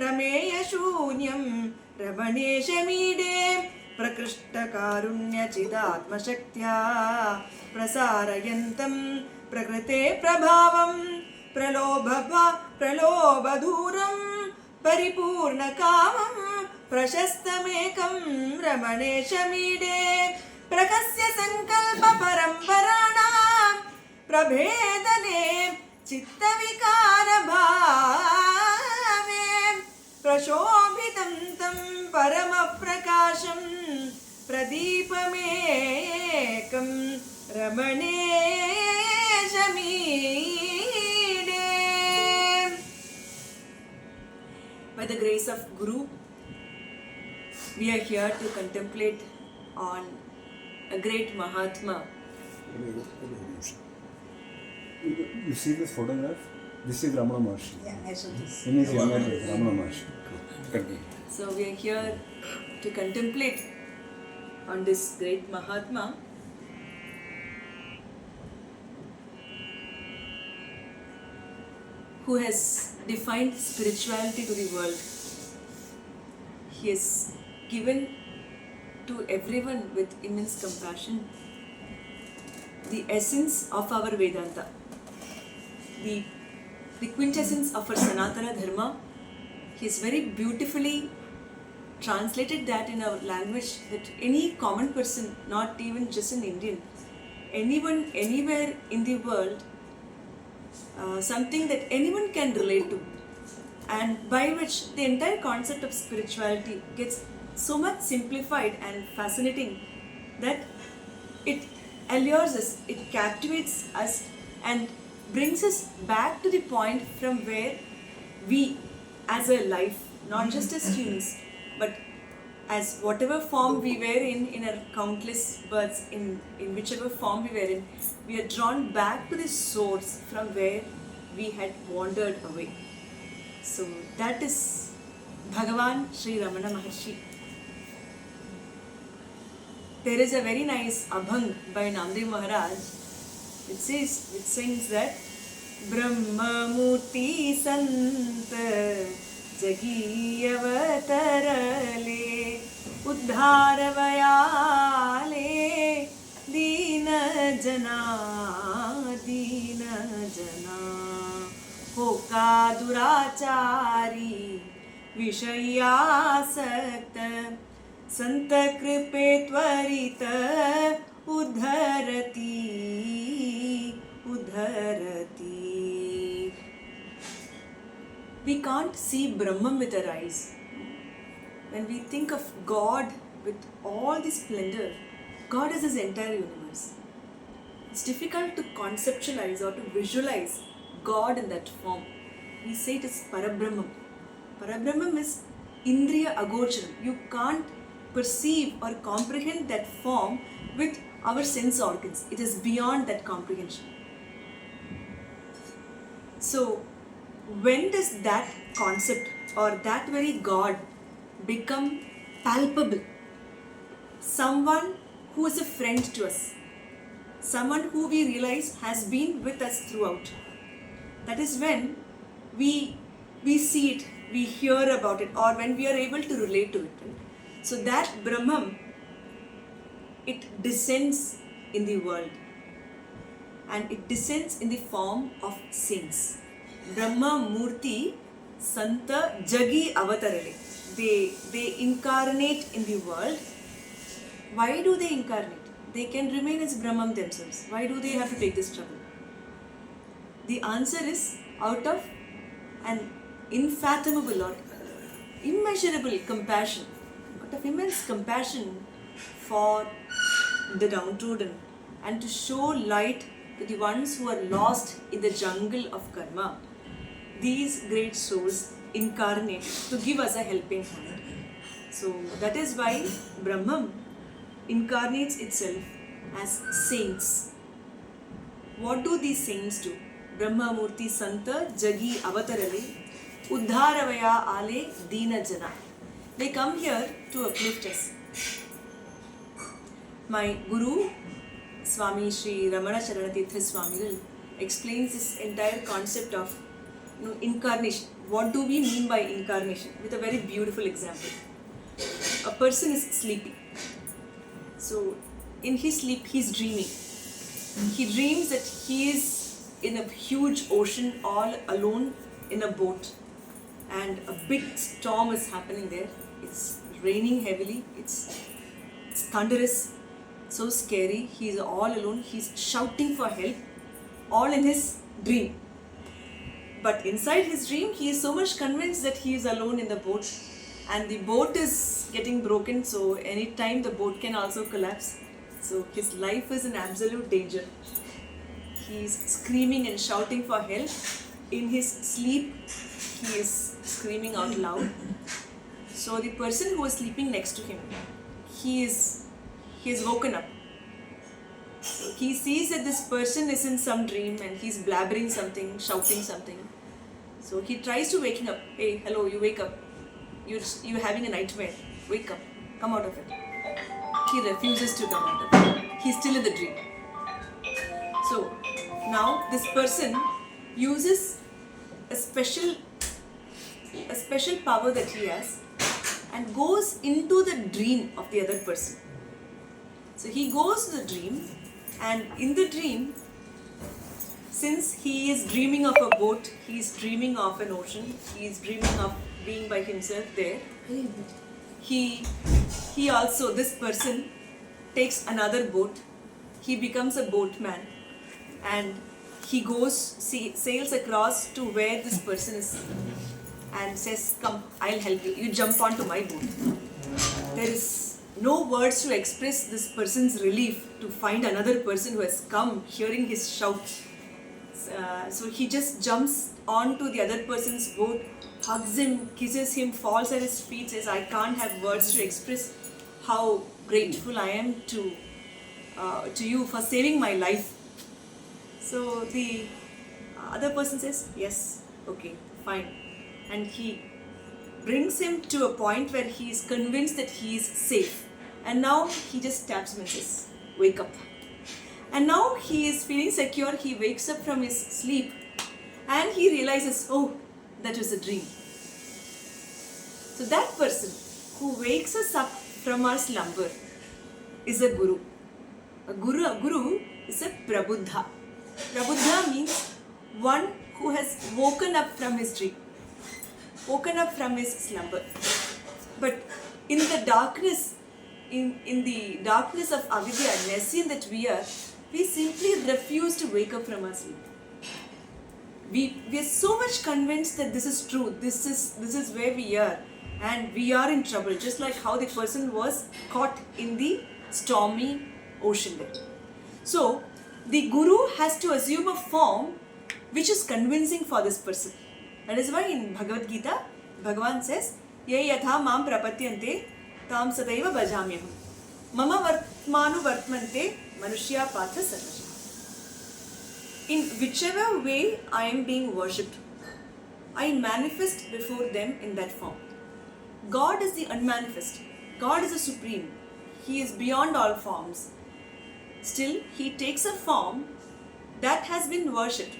प्रमेयशून्यं रमणेशमीडे प्रकृष्टकारुण्यचिदात्मशक्त्या प्रसारयन्तं प्रकृते प्रभावं प्रलोभधूरं परिपूर्णकामं प्रशस्तमेकं रमणेशमीडे प्रकस्य सङ्कल्पपरम्पराणां प्रभेदने चित्तविकारभावे प्रशोभितं तं परमप्रकाशं प्रदीपमेकं रमणेशमीडे. By the grace of Guru, we are here to contemplate on a great Mahatma. You see this photograph? This is Ramana Maharshi. Yeah, I saw this. In his younger days, Ramana Maharshi. So we are here to contemplate on this great Mahatma. Who has defined spirituality to the world. He has given to everyone with immense compassion the essence of our Vedanta, the quintessence of our Sanatana Dharma. He has very beautifully translated that in our language that any common person, not even just an Indian, anyone, anywhere in the world, something that anyone can relate to, and by which the entire concept of spirituality gets so much simplified and fascinating that it allures us, it captivates us and brings us back to the point from where we as a life, not just as humans, but as whatever form we were in our countless births, in whichever form we were in, we are drawn back to the source from where we had wandered away. So that is Bhagavan Sri Ramana Maharshi. There is a very nice abhang by Namdev Maharaj which sings that Brahma Murti Sant Jagi Avatarale Uddharavayale Dina Jana Hoka Durachari Vishayasakta Santa Kripe Tvarita Udharati. We can't see Brahman with our eyes. When we think of God with all this splendor, God is His entire universe. It's difficult to conceptualize or to visualize God in that form. We say it is Parabrahman. Parabrahman is Indriya Agocharam. You can't perceive or comprehend that form with our sense organs. It is beyond that comprehension. So, when does that concept or that very God become palpable? Someone who is a friend to us. Someone who we realize has been with us throughout. That is when we see it, we hear about it, or when we are able to relate to it. So that Brahman, it descends in the world, and it descends in the form of saints. Brahma Murti Santa Jagi Avatarale. They incarnate in the world. Why do they incarnate? They can remain as Brahman themselves. Why do they have to take this trouble? The answer is out of an unfathomable or immeasurable compassion, out of immense compassion for the downtrodden, and to show light to the ones who are lost in the jungle of karma. These great souls incarnate to give us a helping hand. So that is why Brahman incarnates itself as saints. What do these saints do? Brahma Murti Santa Jagi Avatarale Uddharavaya Ale Dina Jana. They come here to uplift us. My Guru Swami Sri Ramana Charanatirtha Swamigal explains this entire concept of incarnation. What do we mean by incarnation? With a very beautiful example. A person is sleeping. So in his sleep, he's dreaming. He dreams that he is in a huge ocean all alone in a boat, and a big storm is happening there. It's raining heavily, it's thunderous, so scary. He's all alone, he's shouting for help, all in his dream. But inside his dream, he is so much convinced that he is alone in the boat, and the boat is getting broken, so anytime the boat can also collapse. So his life is in absolute danger. He's screaming and shouting for help. In his sleep, he is screaming out loud. So the person who is sleeping next to him, he is woken up. So he sees that this person is in some dream and he's blabbering something, shouting something. So he tries to wake him up. Hey, hello, you wake up. You're having a nightmare. Wake up. Come out of it. He refuses to come out of it. He's still in the dream. So now this person uses a special power that he has and goes into the dream of the other person. So he goes to the dream, and in the dream, since he is dreaming of a boat, he is dreaming of an ocean, he is dreaming of being by himself there, he also, this person takes another boat, he becomes a boatman, and he goes, sails across to where this person is and says, come, I'll help you, you jump onto my boat. There is no words to express this person's relief to find another person who has come hearing his shout. So he just jumps onto the other person's boat, hugs him, kisses him, falls at his feet, says, I can't have words to express how grateful I am to you for saving my life. So the other person says, yes, okay, fine. And he brings him to a point where he is convinced that he is safe. And now he just taps him and says, wake up. And now he is feeling secure. He wakes up from his sleep and he realizes, oh, that was a dream. So that person who wakes us up from our slumber is a guru. A guru is a prabuddha. Prabuddha means one who has woken up from his dream, woken up from his slumber. But in the darkness, in the darkness of avidya, nescient that we are, we simply refuse to wake up from our sleep. We are so much convinced that this is true, this is where we are, and we are in trouble, just like how the person was caught in the stormy ocean there. So the guru has to assume a form which is convincing for this person. That is why in Bhagavad Gita, Bhagavan says, Ye yatha mam prapatyante tam sadaiva bhajamyaham. Mama vartmanu vartmante manushya patha sarvaja. In whichever way I am being worshipped, I manifest before them in that form. God is the unmanifest. God is the supreme. He is beyond all forms. Still, he takes a form that has been worshipped,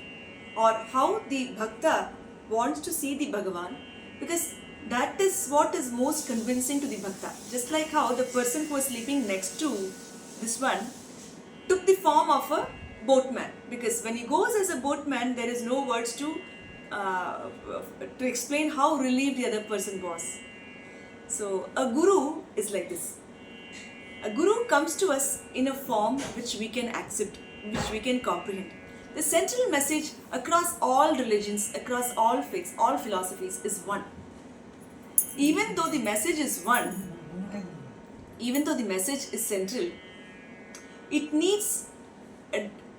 or how the bhakta wants to see the Bhagavan, because that is what is most convincing to the bhakta. Just like how the person who was sleeping next to this one took the form of a boatman, because when he goes as a boatman, there is no words to explain how relieved the other person was. So a guru is like this. A guru comes to us in a form which we can accept, which we can comprehend. The central message across all religions, across all faiths, all philosophies is one. Even though the message is one, even though the message is central, it needs,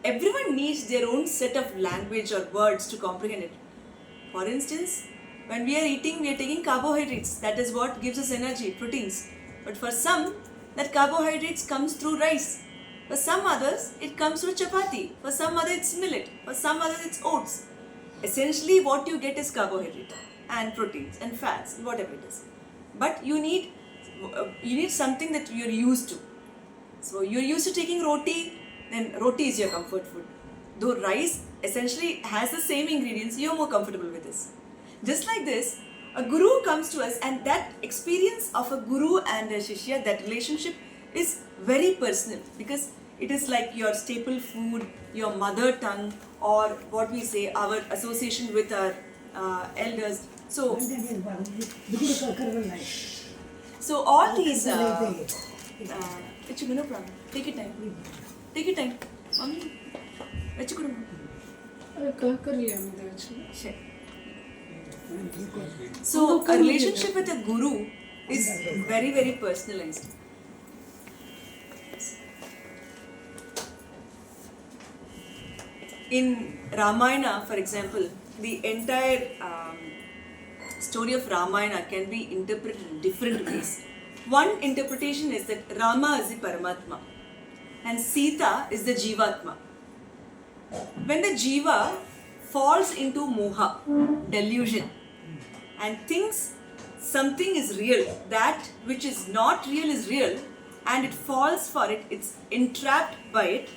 everyone needs their own set of language or words to comprehend it. For instance, when we are eating, we are taking carbohydrates. That is what gives us energy, proteins. But for some, that carbohydrates comes through rice. For some others, it comes through chapati. For some others, it's millet. For some others, it's oats. Essentially, what you get is carbohydrate and proteins and fats, whatever it is. But you need something that you're used to. So you're used to taking roti, then roti is your comfort food. Though rice essentially has the same ingredients, you're more comfortable with this. Just like this, a guru comes to us, and that experience of a guru and a shishya, that relationship is very personal, because it is like your staple food, your mother tongue, or what we say, our association with our elders. So all these no problem. Take your time. Take your time. Mommy, sure. So a relationship with a guru is very, very personalized. In Ramayana, for example, the entire story of Ramayana can be interpreted in different ways. One interpretation is that Rama is the Paramatma and Sita is the Jivatma. When the Jiva falls into moha, delusion, and thinks something is real, that which is not real is real, and it falls for it, it's entrapped by it,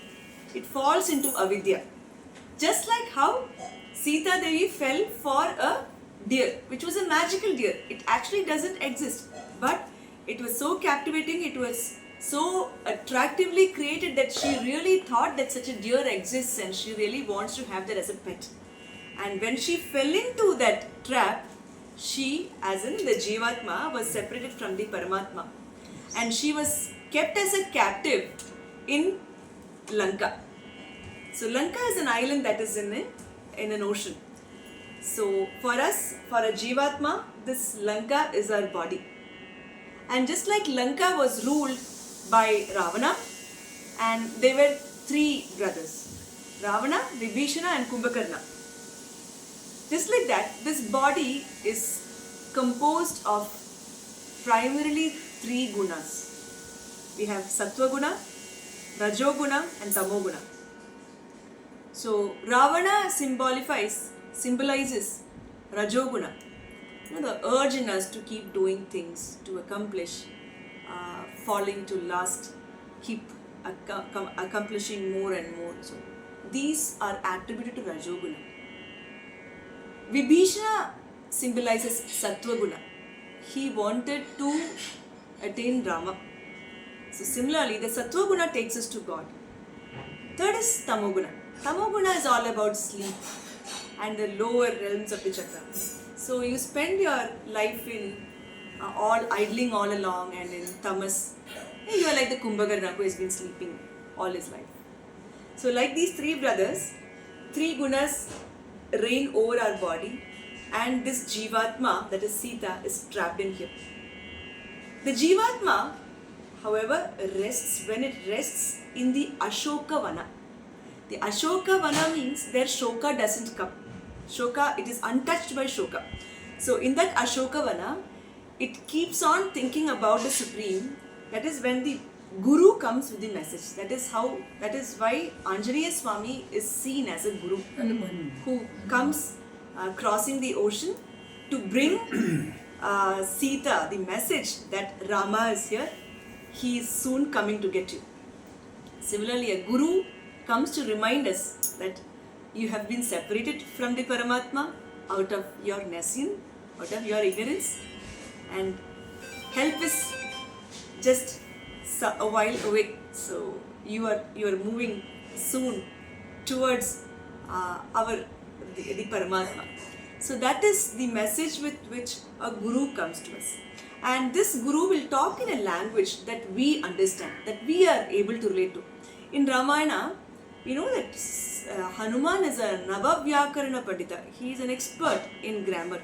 it falls into avidya. Just like how Sita Devi fell for a deer, which was a magical deer. It actually doesn't exist, but it was so captivating, it was so attractively created that she really thought that such a deer exists and she really wants to have that as a pet. And when she fell into that trap, she, as in the Jivatma, was separated from the Paramatma. And she was kept as a captive in Lanka. So Lanka is an island that is in an ocean. So for us, for a Jivatma, this Lanka is our body. And just like Lanka was ruled by Ravana, and they were three brothers, Ravana, Vibhishana and Kumbhakarna. Just like that, this body is composed of primarily three gunas. We have Sattva Guna, Rajo Guna and Tamo Guna. So Ravana symbolizes Rajoguna, the urge in us to keep doing things, to accomplish, falling to lust, keep accomplishing more and more. So these are attributed to Rajoguna. Vibhishana symbolizes Sattva Guna. He wanted to attain Rama. So similarly, the Sattva Guna takes us to God. Third is Tamoguna. Tamoguna is all about sleep and the lower realms of the chakra. So you spend your life in all idling all along and in tamas. You are like the Kumbhakarna who has been sleeping all his life. So like these three brothers, three gunas reign over our body, and this Jivatma, that is Sita, is trapped in here. The Jivatma, however, rests when it rests in the Ashoka Vana. The Ashoka Vana means their Shoka doesn't come. Shoka, it is untouched by Shoka. So in that Ashoka Vana, it keeps on thinking about the Supreme. That is when the Guru comes with the message. That is why Anjaneya Swami is seen as a Guru who comes crossing the ocean to bring Sita the message that Rama is here. He is soon coming to get you. Similarly, a Guru comes to remind us that you have been separated from the Paramatma out of your nescience, out of your ignorance, and help is just a while away. So you are moving soon towards the Paramatma. So that is the message with which a Guru comes to us. And this Guru will talk in a language that we understand, that we are able to relate to. In Ramayana, you know that Hanuman is a Navavyakarana Pandita. He is an expert in grammar.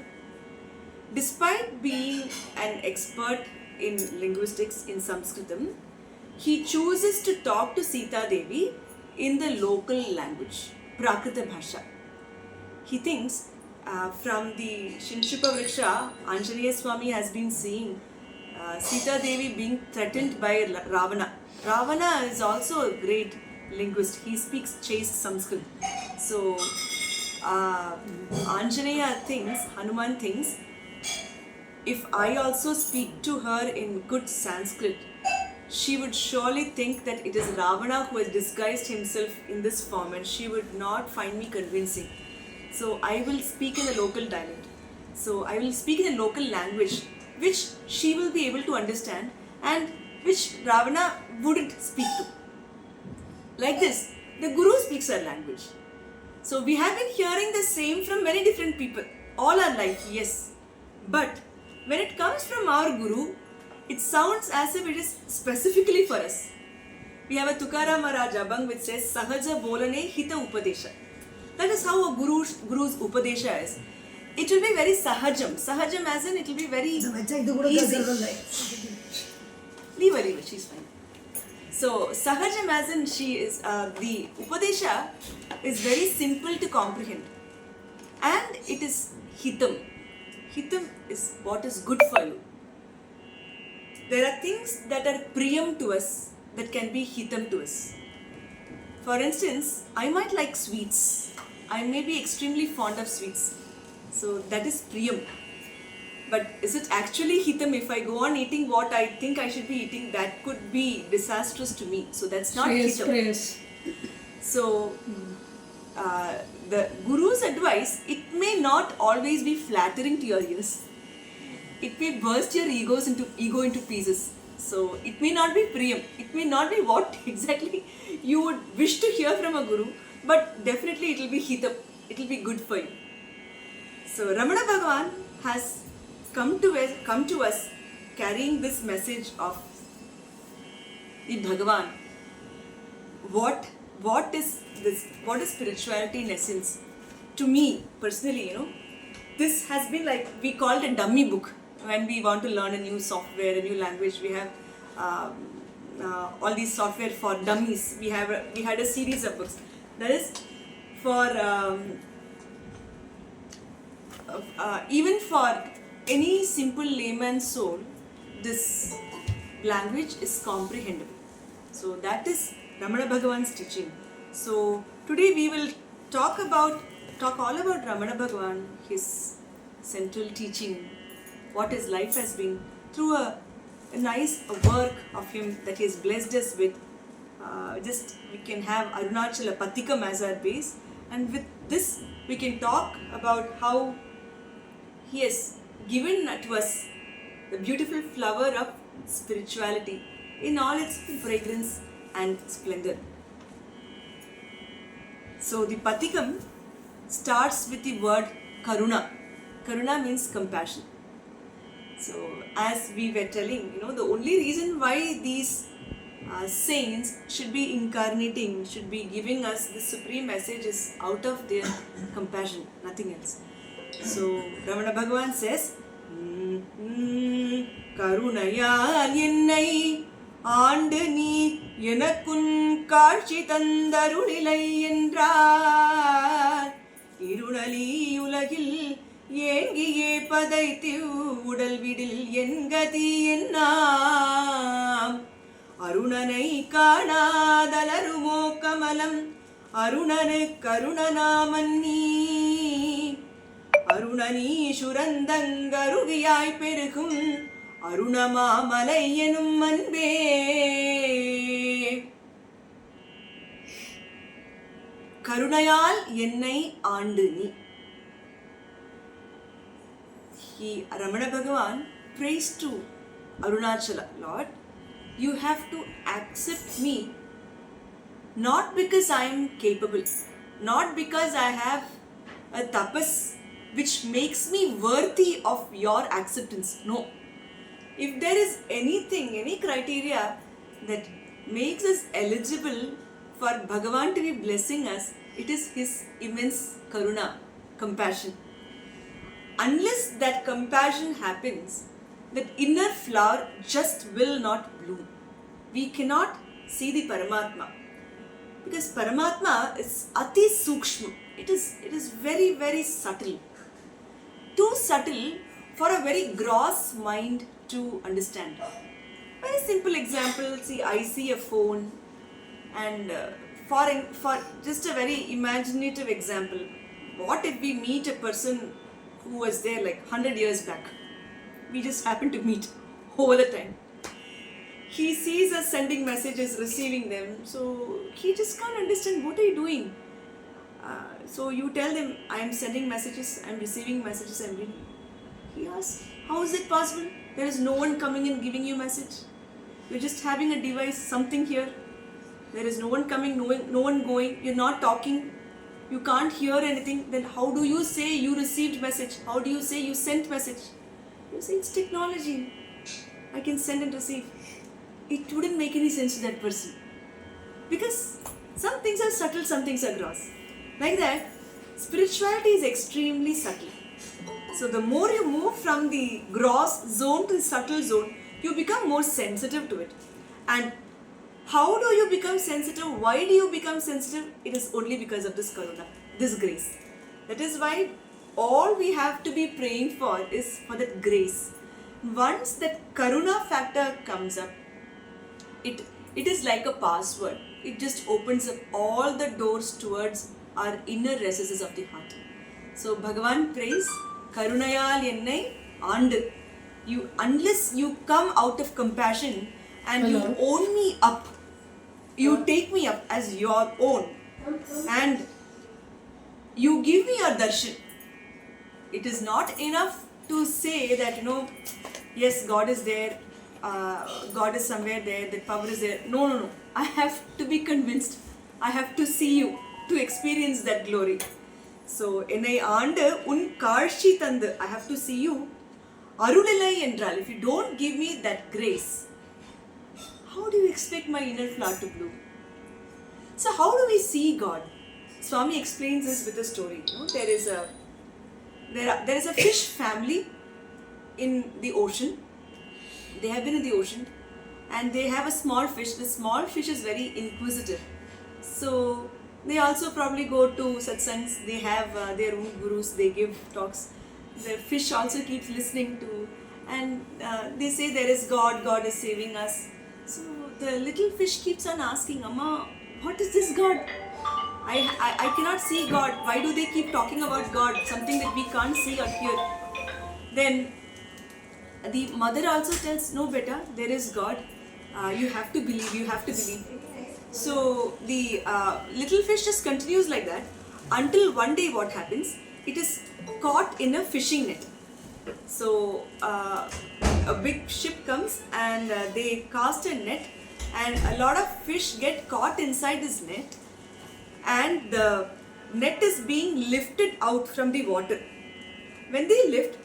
Despite being an expert in linguistics in Sanskritam, he chooses to talk to Sita Devi in the local language, Prakrita Bhasha. He thinks from the Shinshupa Vriksha, Anjaneya Swami has been seeing Sita Devi being threatened by Ravana. Ravana is also a great linguist. He speaks chaste Sanskrit. So Hanuman thinks, if I also speak to her in good Sanskrit, she would surely think that it is Ravana who has disguised himself in this form, and she would not find me convincing. So I will speak in a local dialect. So I will speak in a local language which she will be able to understand and which Ravana wouldn't speak to. Like this, the Guru speaks our language. So we have been hearing the same from many different people all our life, yes. But when it comes from our Guru, it sounds as if it is specifically for us. We have a Tukaram Maharaj Abhang which says Sahaja Bolane Hita Upadesha. That is how a guru's Upadesha is. It will be very Sahajam. Sahajam as in it will be very easy. Leave her, she's fine. So Sahajam as in she is, the Upadesha is very simple to comprehend. And it is Hitam. Hitam is what is good for you. There are things that are Priyam to us that can be Hitam to us. For instance, I might like sweets. I may be extremely fond of sweets. So that is Priyam. But is it actually Hitam if I go on eating what I think I should be eating? That could be disastrous to me. So that's not Hitam. So the Guru's advice, it may not always be flattering to your ears. It may burst your ego into pieces. So it may not be Priyam. It may not be what exactly you would wish to hear from a Guru, but definitely it will be Hitam. It will be good for you. So Ramana Bhagavan has come to us carrying this message of the Bhagavan. What is this? What is spirituality in essence? To me personally, this has been like, we call it a dummy book. When we want to learn a new software, a new language, we have all these software for dummies. We had a series of books. That is for even for any simple layman's soul, this language is comprehensible. So that is Ramana Bhagavan's teaching. So today we will talk all about Ramana Bhagavan, his central teaching, what his life has been, through a nice work of him that he has blessed us with. We can have Arunachala Patikam as our base, and with this we can talk about how he has given to us the beautiful flower of spirituality in all its fragrance and splendor. So the Patikam starts with the word Karuna. Karuna means compassion. So as we were telling, the only reason why these saints should be incarnating, should be giving us the supreme message is out of their compassion, nothing else. So Ramana Bhagavan says, Karunayal ennai ஆண்டு நீ எனக்குன் காட்சி தந்தருளிலை என்றார் இருளலி உலகில் ஏங்கியே பதைத்து உடல் விடில் என்கதி என்னாம் அருணனை காணாதலருமோ கமலம் அருணனு கருணனாமன்னி அருணனீ சுரந்தங்கருகியாய் பெருகும் அருணமாமலை எனும் அன்பே. கருணையால் என்னை ஆண்டு நீ. Ramana Bhagavan prays to Arunachala, Lord, you have to accept me not because I am capable, not because I have a tapas which makes me worthy of your acceptance. No. If there is anything, any criteria that makes us eligible for Bhagavan to be blessing us, it is his immense karuna, compassion. Unless that compassion happens, that inner flower just will not bloom. We cannot see the Paramatma. Because Paramatma is ati sukshma. It is very, very subtle. Too subtle for a very gross mind to understand. Very simple example, see, I see a phone, and for just a very imaginative example, what if we meet a person who was there like 100 years back? We just happen to meet all the time. he sees us sending messages, receiving them, so he just can't understand what are you doing. So you tell them, I am sending messages, I am receiving messages, I am reading. He asks, how is it possible? There is no one coming and giving you message. You're just having a device, something here. There is no one coming, no one going. You're not talking. You can't hear anything. Then how do you say you received message? How do you say you sent message? You say it's technology. I can send and receive. It wouldn't make any sense to that person. Because some things are subtle, some things are gross. Like that, spirituality is extremely subtle. So the more you move from the gross zone to the subtle zone, you become more sensitive to it. And how do you become sensitive? Why do you become sensitive? It is only because of this karuna, this grace. That is why all we have to be praying for is for that grace. Once that karuna factor comes up, it is like a password. It just opens up all the doors towards our inner recesses of the heart. So Bhagavan prays, Karunayal ennai aandu. Unless you come out of compassion and you own me up, you take me up as your own, and you give me your darshan. It is not enough to say that, yes, God is there, God is somewhere there, that power is there. No. I have to be convinced. I have to see you to experience that glory. So, என்னை ஆண்டு உன் காட்சி தந்து, I have to see you. அருளில்லை என்றால், if you don't give me that grace, how do you expect my inner flower to bloom? So how do we see God? Swami explains this with a story. There is a fish family in the ocean. They have been in the ocean and they have a small fish. The small fish is very inquisitive. So they also probably go to satsangs. They have their own gurus. They give talks. The fish also keeps listening to, and they say there is God. God is saving us. So the little fish keeps on asking, Amma, what is this God? I cannot see God. Why do they keep talking about God? Something that we can't see or hear. Then the mother also tells, no beta, there is God. You have to believe, you have to believe. So the little fish just continues like that until one day what happens? It is caught in a fishing net. So a big ship comes and they cast a net, and a lot of fish get caught inside this net, and the net is being lifted out from the water. When they lift,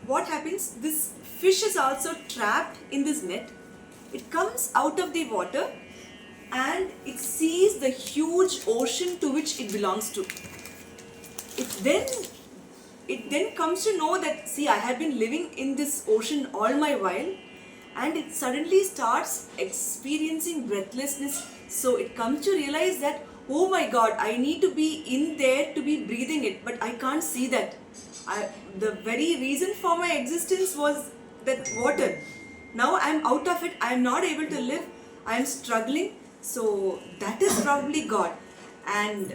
what happens? This fish is also trapped in this net. It comes out of the water and it sees the huge ocean to which it belongs to. It then comes to know that, see, I have been living in this ocean all my while, and it suddenly starts experiencing breathlessness. So it comes to realize that, oh my God, I need to be in there to be breathing it, but I can't see that. The very reason for my existence was that water. Now I am out of it, I am not able to live, I am struggling. So that is probably God. And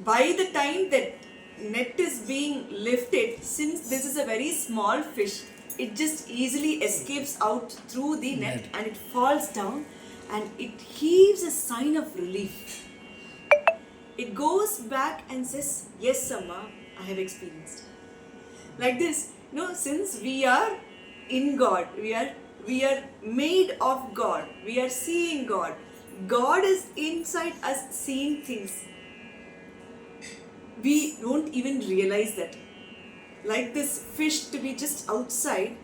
by the time that net is being lifted, since this is a very small fish, it just easily escapes out through the net and it falls down and it heaves a sign of relief. It goes back and says, yes, Amma, I have experienced. Like this, since we are in God, we are made of God, we are seeing God. God is inside us seeing things. We don't even realize that. Like this fish to be just outside,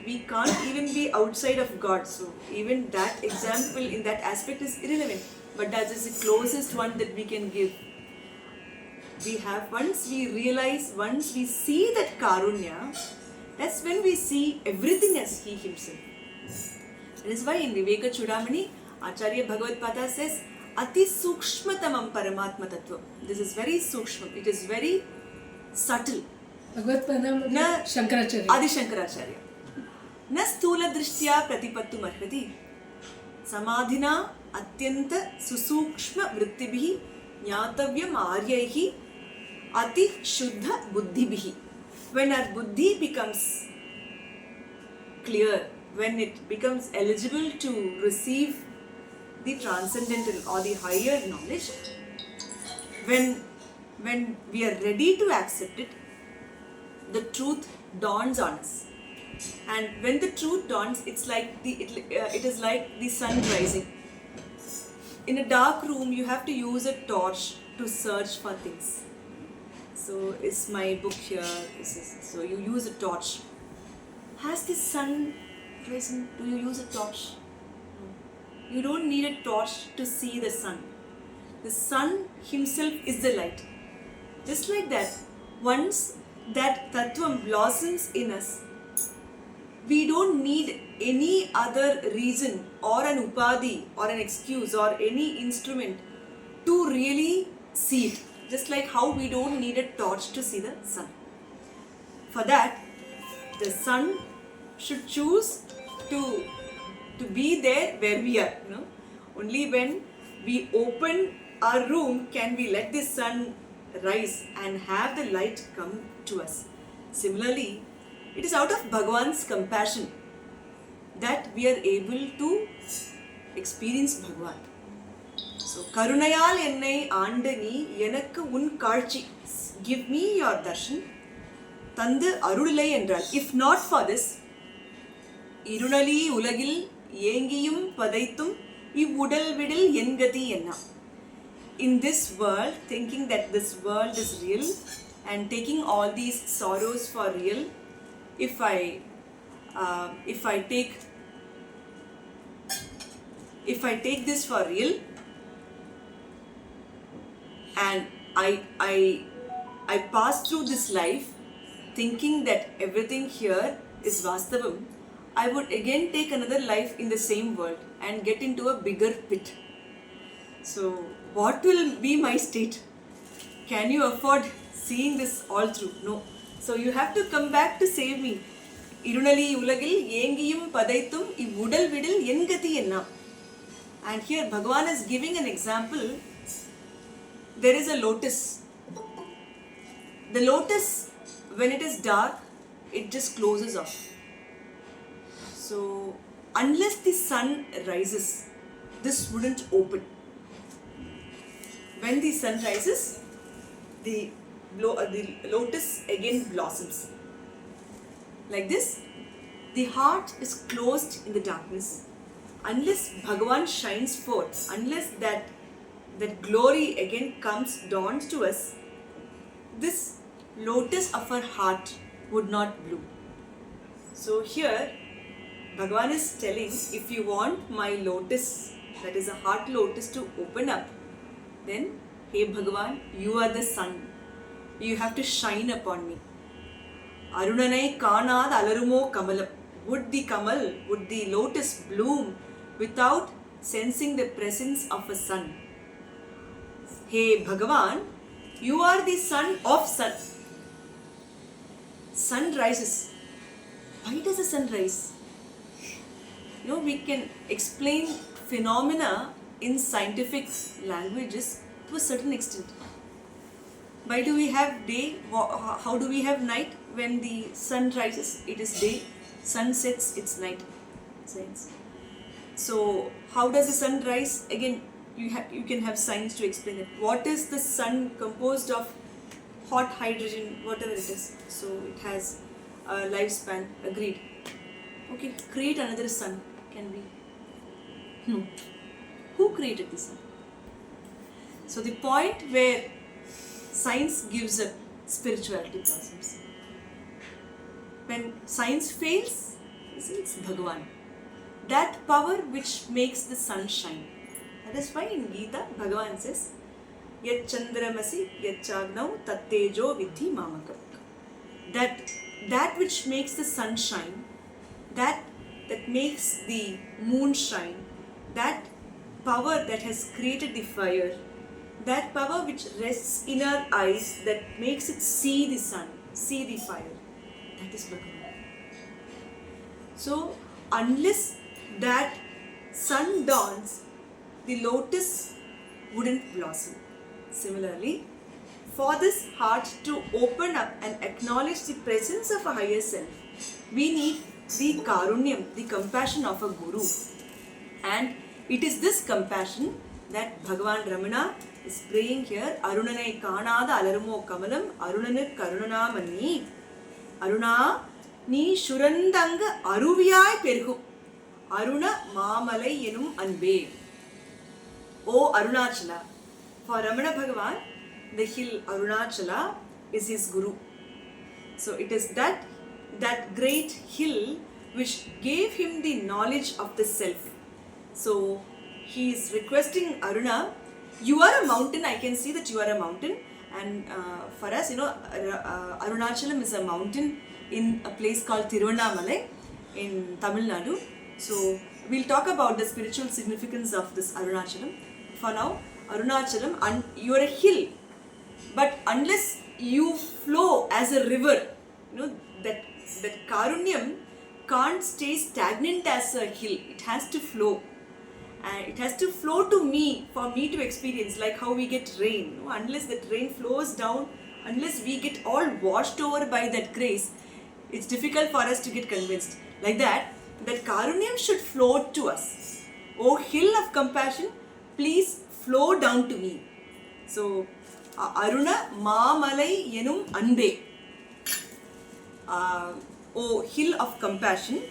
we can't even be outside of God. So even that example in that aspect is irrelevant. But that is the closest one that we can give. Once we realize, once we see that Karunya, that's when we see everything as He Himself. That is why in Viveka Chudamani, Acharya Bhagavad Pada says, Ati Sukshmatamam Paramatma Tattva. This is very Sukshma. It is very subtle. Bhagavad Pada Shankaracharya. Adi Shankaracharya. Na stula drishtya pratipattu marhati. Samadhina atyanta susukshma vrittibhi jnatavyam aryaihi ati shuddha buddhibhi. When our buddhi becomes clear, when it becomes eligible to receive the transcendental or the higher knowledge, when we are ready to accept it, the truth dawns on us. And when the truth dawns, it is like the sun rising. In a dark room, you have to use a torch to search for things. So, is my book here? So you use a torch. Has the sun risen? Do you use a torch? No. You don't need a torch to see the sun. The sun himself is the light. Just like that, once that tattvam blossoms in us, we don't need any other reason or an upadhi or an excuse or any instrument to really see it. Just like how we don't need a torch to see the sun. For that, the sun should choose to be there where we are. Only when we open our room can we let the sun rise and have the light come to us. Similarly, it is out of Bhagavan's compassion that we are able to experience Bhagavan. So, Karunayal ennai aandani enakku un kaalchi. Give me your darshan. Thandu arulai என்றால். If not for this, இருளலி உலகில் ஏங்கியும் பதைத்தும் இவ்வுடல் விடில் என்கதி என்ன. In this world, thinking that this world is real and taking all these sorrows for real, if I take this for real, and I pass through this life thinking that everything here is Vastavam, I would again take another life in the same world and get into a bigger pit. So, what will be my state? Can you afford seeing this all through? No. So, you have to come back to save me. Irunali ulagil yengiyum padaithum ivudal vidil yengati enna. And here Bhagavan is giving an example. There is a lotus. The lotus, when it is dark, it just closes off. So, unless the sun rises, this wouldn't open. When the sun rises, the lotus again blossoms. Like this, the heart is closed in the darkness. Unless Bhagavan shines forth, unless that glory again dawns to us, this lotus of our heart would not bloom. So here, Bhagavan is telling, if you want my lotus, that is a heart lotus, to open up, then, hey Bhagavan, you are the sun. You have to shine upon me. Arunanai kanad alarumo kamalam. Would the lotus bloom without sensing the presence of a sun? Hey Bhagavan, you are the son of sun. Sun rises. Why does the sun rise? We can explain phenomena in scientific languages to a certain extent. Why do we have day? How do we have night? When the sun rises, it is day. Sun sets, it's night. Science. So, how does the sun rise? Again, you can have science to explain it. What is the sun composed of? Hot hydrogen, whatever it is. So, it has a lifespan. Agreed. Okay, create another sun. Can we? No. Who created the sun? So the point where science gives up, spirituality blossoms. When science fails, it's Bhagavan. That power which makes the sun shine. That is why in Gita, Bhagavan says, Yat chandramasi yat chagnau tat tejo vidhi mamakam. That which makes the sun shine, that makes the moon shine, that power that has created the fire, that power which rests in our eyes, that makes it see the sun, see the fire, that is Bhagavan. So, unless that sun dawns, the lotus wouldn't blossom. Similarly, for this heart to open up and acknowledge the presence of a higher self, we need the karunyam, the compassion of a guru. And it is this compassion that Bhagavan Ramana is praying here. Arunanai Kanada Alarumo Kamalam, Arunanu Karunana Mani, Aruna Ni Shurandanga Aruviyai Perhu, Aruna Mamalai Yenum Anbe. O Arunachala. For Ramana Bhagavan, the hill Arunachala is his guru. So it is that great hill which gave him the knowledge of the self. So he is requesting Aruna, you are a mountain, I can see that you are a mountain. And for us, Arunachalam is a mountain in a place called Tiruvannamalai in Tamil Nadu. So we'll talk about the spiritual significance of this Arunachalam. For now, Arunachalam, you are a hill, but unless you flow as a river, that Karunyam can't stay stagnant as a hill. It has to flow. And it has to flow to me, for me to experience, like how we get rain. Unless that rain flows down, unless we get all washed over by that grace, it's difficult for us to get convinced. Like that Karunyam should flow to us. O hill of compassion, please flow down to me. So, Aruna Mamalai Yenum Anbe. O hill of compassion,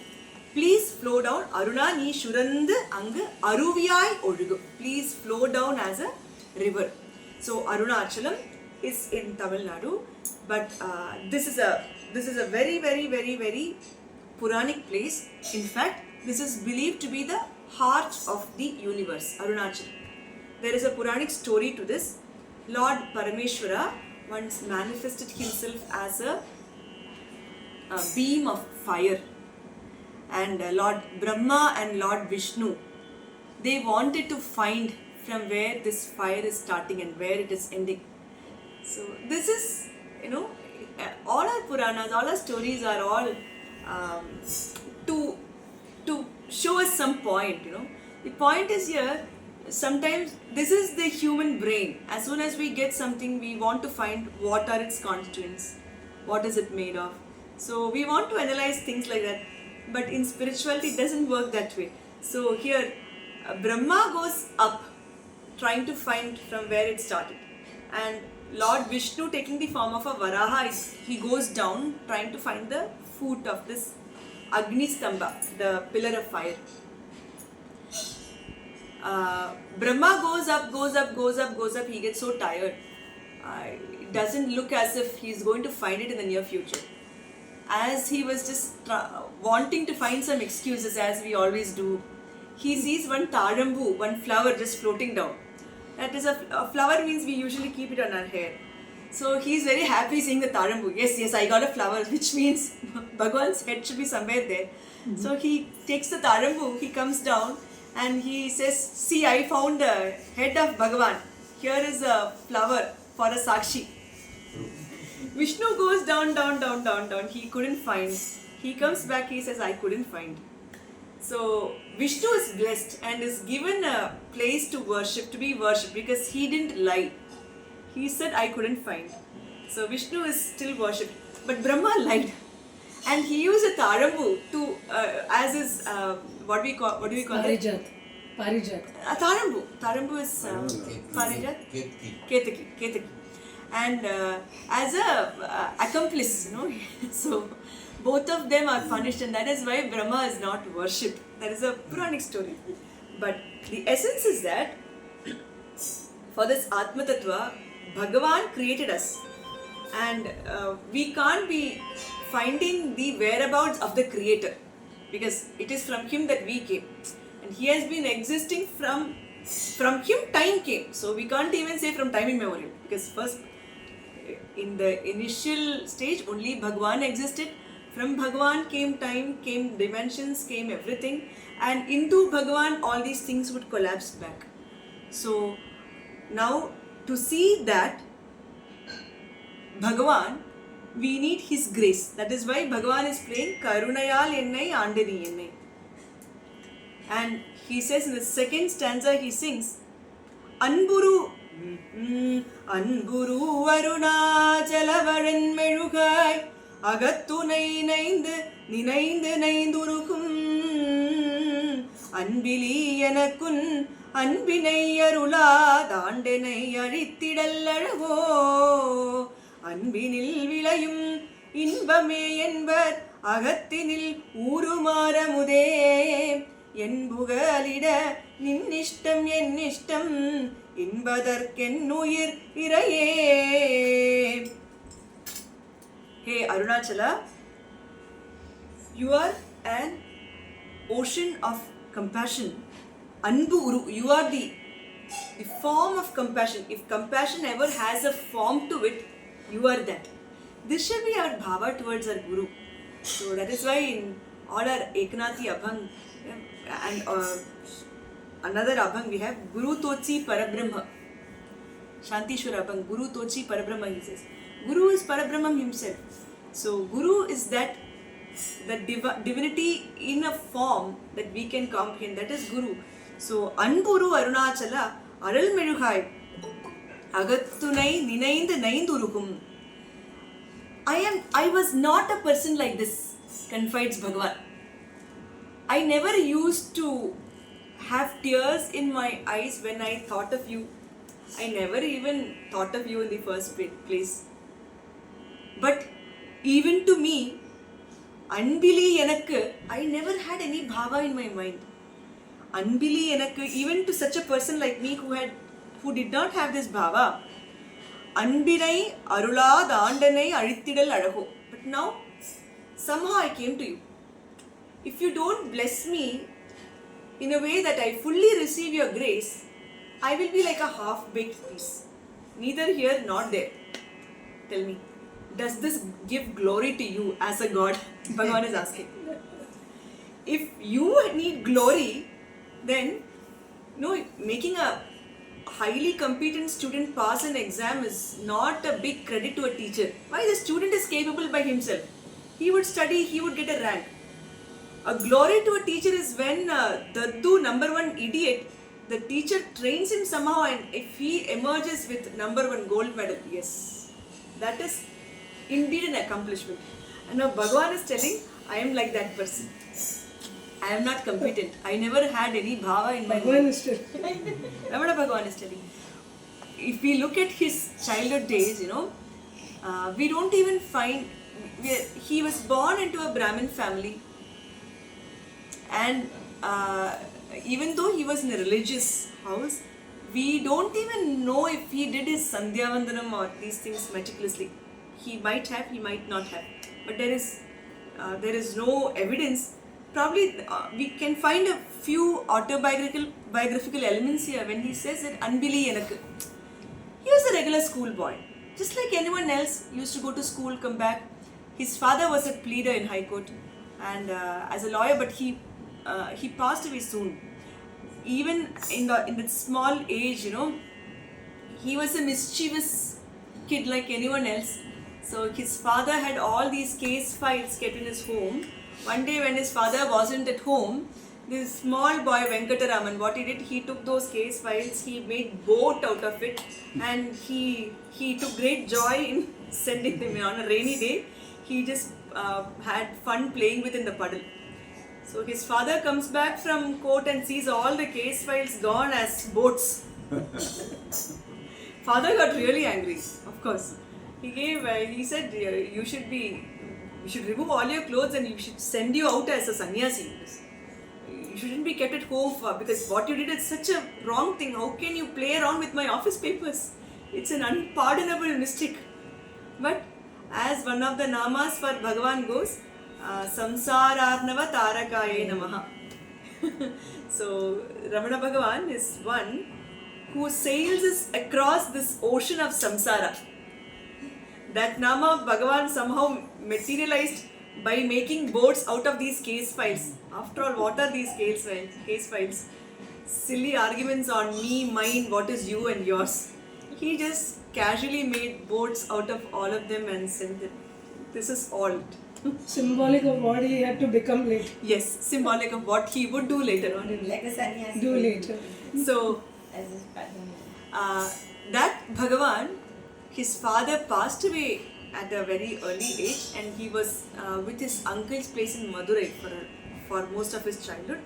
please flow down. Aruna Ni Shurand Anga Aruviyai Odugu. Please flow down as a river. So, Arunachalam is in Tamil Nadu, but this is a very, very, very, very Puranic place. In fact, this is believed to be the heart of the universe, Arunachalam. There is a Puranic story to this. Lord Parameshwara once manifested himself as a beam of fire. And Lord Brahma and Lord Vishnu, they wanted to find from where this fire is starting and where it is ending. So this is, all our Puranas, all our stories are all to show us some point, The point is here, sometimes this is the human brain. As soon as we get something, we want to find what are its constituents, what is it made of. So we want to analyze things like that. But in spirituality, it doesn't work that way. So here, Brahma goes up, trying to find from where it started. And Lord Vishnu, taking the form of a Varaha, he goes down, trying to find the foot of this Agni Stamba, the pillar of fire. Brahma goes up, he gets so tired. It doesn't look as if he's going to find it in the near future. As he was just wanting to find some excuses, as we always do, he sees one tarambu, one flower just floating down. That is a flower means we usually keep it on our hair. So he's very happy seeing the tarambu. Yes, I got a flower, which means Bhagavan's head should be somewhere there. Mm-hmm. So he takes the tarambu, he comes down and he says, see, I found the head of Bhagavan. Here is a flower for a Sakshi. Vishnu goes down. He couldn't find. He comes back, he says, I couldn't find. So Vishnu is blessed and is given a place to worship, to be worshipped, because he didn't lie. He said, I couldn't find. So Vishnu is still worshipped. But Brahma lied. And he used a tarambu to, as his, what do we call Parijat. Tarambu. Tarambu is Parijat? Ketaki. And as a accomplice, so both of them are punished, and that is why Brahma is not worshipped. That is a Puranic story. But the essence is that for this Atma Tattva, Bhagavan created us, and we can't be finding the whereabouts of the Creator, because it is from Him that we came, and He has been existing from Him time came. So we can't even say from time immemorial, because first in the initial stage only Bhagavan existed. From Bhagavan came time, came dimensions, came everything, and into Bhagavan all these things would collapse back. So now to see that Bhagavan, we need His grace. That is why Bhagavan is playing Karunayal Ennai Andani Ennai. And he says in the second stanza, he sings Anburu Anburu Arunachala Varan Merugai அகத்துனை நைந்து நினைந்து நைந்துருகும் அன்பிலி எனக்குன் அன்பினை அருளாதாண்டனை அழித்திடல் அழகோ அன்பினில் விளையும் இன்பமே என்பர் அகத்தினில் ஊருமாறமுதே என்புகலிட நின்னிஷ்டம் என்னிஷ்டம் இன்பதற்கென்னுயிர் இறையே. Hey Arunachala, you are an ocean of compassion. Anbu Uru, you are the form of compassion. If compassion ever has a form to it, you are that. This should be our bhava towards our Guru. So that is why in all our Eknathi Abhang and another Abhang we have Guru Tochi Parabrahma. Shantishwar Abhang, Guru Tochi Parabrahma he says. Guru is Parabrahman himself. So Guru is that divinity in a form that we can comprehend. That is Guru. So Anburu Arunachala Aral Meruhai Agattunai Ninaindu Naindurugum. I was not a person like this, confides Bhagavan. I never used to have tears in my eyes when I thought of you. I never even thought of you in the first place. But even to me, Anbili Enakku, I never had any bhava in my mind. Anbili Enakku, even to such a person like me who did not have this bhava, Anbinai Arula Dandanai Aritidal Adaho. But now, somehow I came to you. If you don't bless me in a way that I fully receive your grace, I will be like a half-baked piece. Neither here nor there. Tell me, does this give glory to you as a God? Bhagavan is asking. If you need glory, then making a highly competent student pass an exam is not a big credit to a teacher. Why? The student is capable by himself. He would study, he would get a rank. A glory to a teacher is when Daddu, number one idiot, the teacher trains him somehow, and if he emerges with number one gold medal, yes, that is indeed an accomplishment. And now Bhagavan is telling, I am like that person. I am not competent. I never had any bhava in my mind. Ramana Bhagavan is telling. If we look at his childhood days, we don't even find. He was born into a Brahmin family, and even though he was in a religious house, we don't even know if he did his Sandhya Vandanam or these things meticulously. He might have, he might not have. But there is no evidence. Probably we can find a few autobiographical elements here when he says that Anbili Enakku. He was a regular school boy. Just like anyone else, used to go to school, come back. His father was a pleader in High Court and as a lawyer, but he passed away soon. Even in that small age, he was a mischievous kid like anyone else. So his father had all these case files kept in his home. One day when his father wasn't at home, this small boy Venkataraman, what he did, he took those case files, he made boat out of it, and he took great joy in sending them on a rainy day. He just had fun playing within the puddle. So his father comes back from court and sees all the case files gone as boats. Father got really angry, of course. He said, you should remove all your clothes and you should send you out as a sannyasi. You shouldn't be kept at home because what you did is such a wrong thing. How can you play around with my office papers? It's an unpardonable mistake. But as one of the namas for Bhagavan goes, Samsararnava Tarakaye Namaha. So Ramana Bhagavan is one who sails us across this ocean of samsara. That nama of Bhagavan somehow materialized by making boats out of these case files. After all, what are these case files? Silly arguments on me, mine, what is you and yours. He just casually made boats out of all of them and sent them. This is all. Symbolic of what he had to become later. Yes, symbolic of what he would do later on. Like a sannyasi. Do later. So, As his father. that Bhagavan, his father passed away at a very early age, and he was with his uncle's place in Madurai for most of his childhood.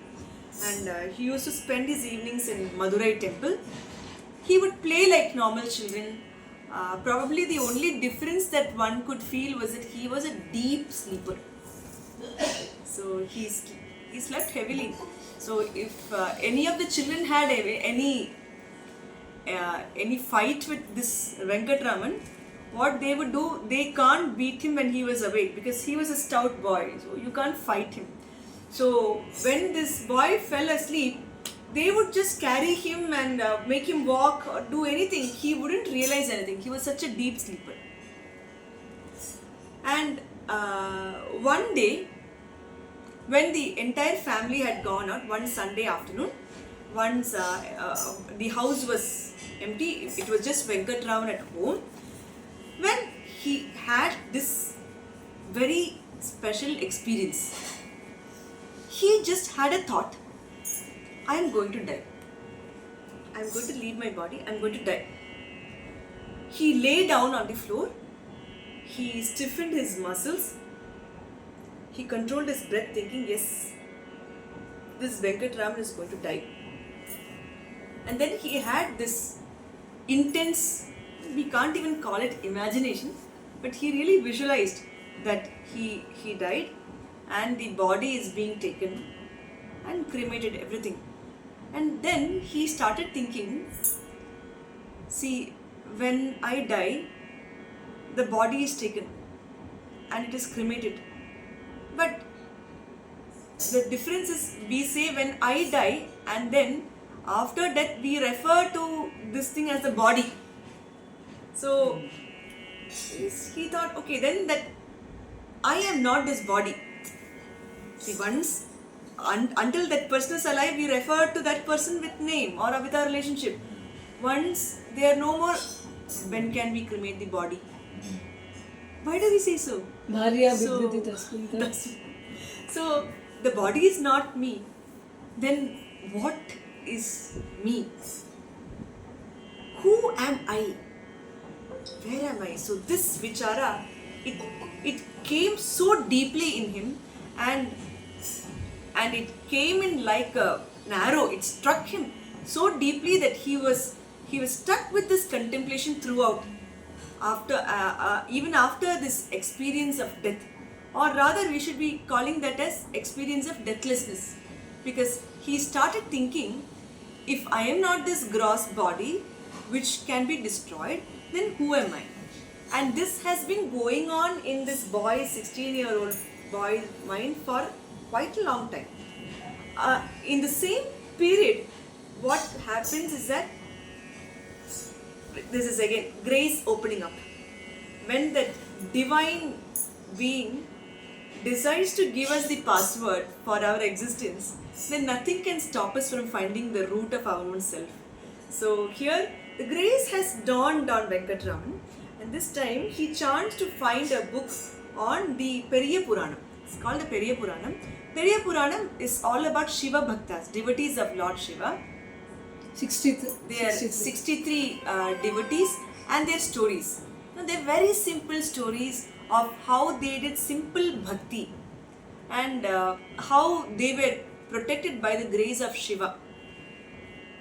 And he used to spend his evenings in Madurai temple. He would play like normal children. Probably the only difference that one could feel was that he was a deep sleeper. So he slept heavily. So if any of the children had any fight with this Venkatraman, what they would do, they can't beat him when he was awake because he was a stout boy. So you can't fight him. So when this boy fell asleep, they would just carry him and make him walk or do anything. He wouldn't realize anything. He was such a deep sleeper. And one day, when the entire family had gone out, one Sunday afternoon, once the house was empty, it was just Venkatraman at home, when he had this very special experience. He just had a thought, I am going to die. I am going to leave my body, I am going to die. He lay down on the floor, he stiffened his muscles, he controlled his breath thinking, yes, this Venkatraman is going to die. And then he had this intense, we can't even call it imagination, but he really visualized that he died and the body is being taken and cremated, everything. And then he started thinking, see, when I die, the body is taken and it is cremated. But the difference is, we say when I die, and then after death we refer to this thing as the body. So he thought, okay, then that I am not this body. See, once until that person is alive, we refer to that person with name or with our relationship. Once they are no more, when can we cremate the body? Why do we say so? Bharya So, Bidviti Tasminta. so the body is not me. Then what is me? Who am I? Where am I? So this vichara, it came so deeply in him, and it came in like an arrow. It struck him so deeply that he was stuck with this contemplation throughout. Even after this experience of death, or rather we should be calling that as experience of deathlessness, because he started thinking, if I am not this gross body which can be destroyed, then who am I? And this has been going on in this boy, 16-year-old boy's mind for quite a long time. In the same period, what happens is that this is again grace opening up. When that divine being decides to give us the password for our existence, then nothing can stop us from finding the root of our own self. So here the grace has dawned on Venkatraman, and this time he chanced to find a book on the Periya Puranam. It's called the Periya Puranam. Periya Puranam is all about Shiva Bhaktas, devotees of Lord Shiva. 63. They are 63 devotees and their stories. Now, they're very simple stories of how they did simple bhakti and how they were protected by the grace of Shiva.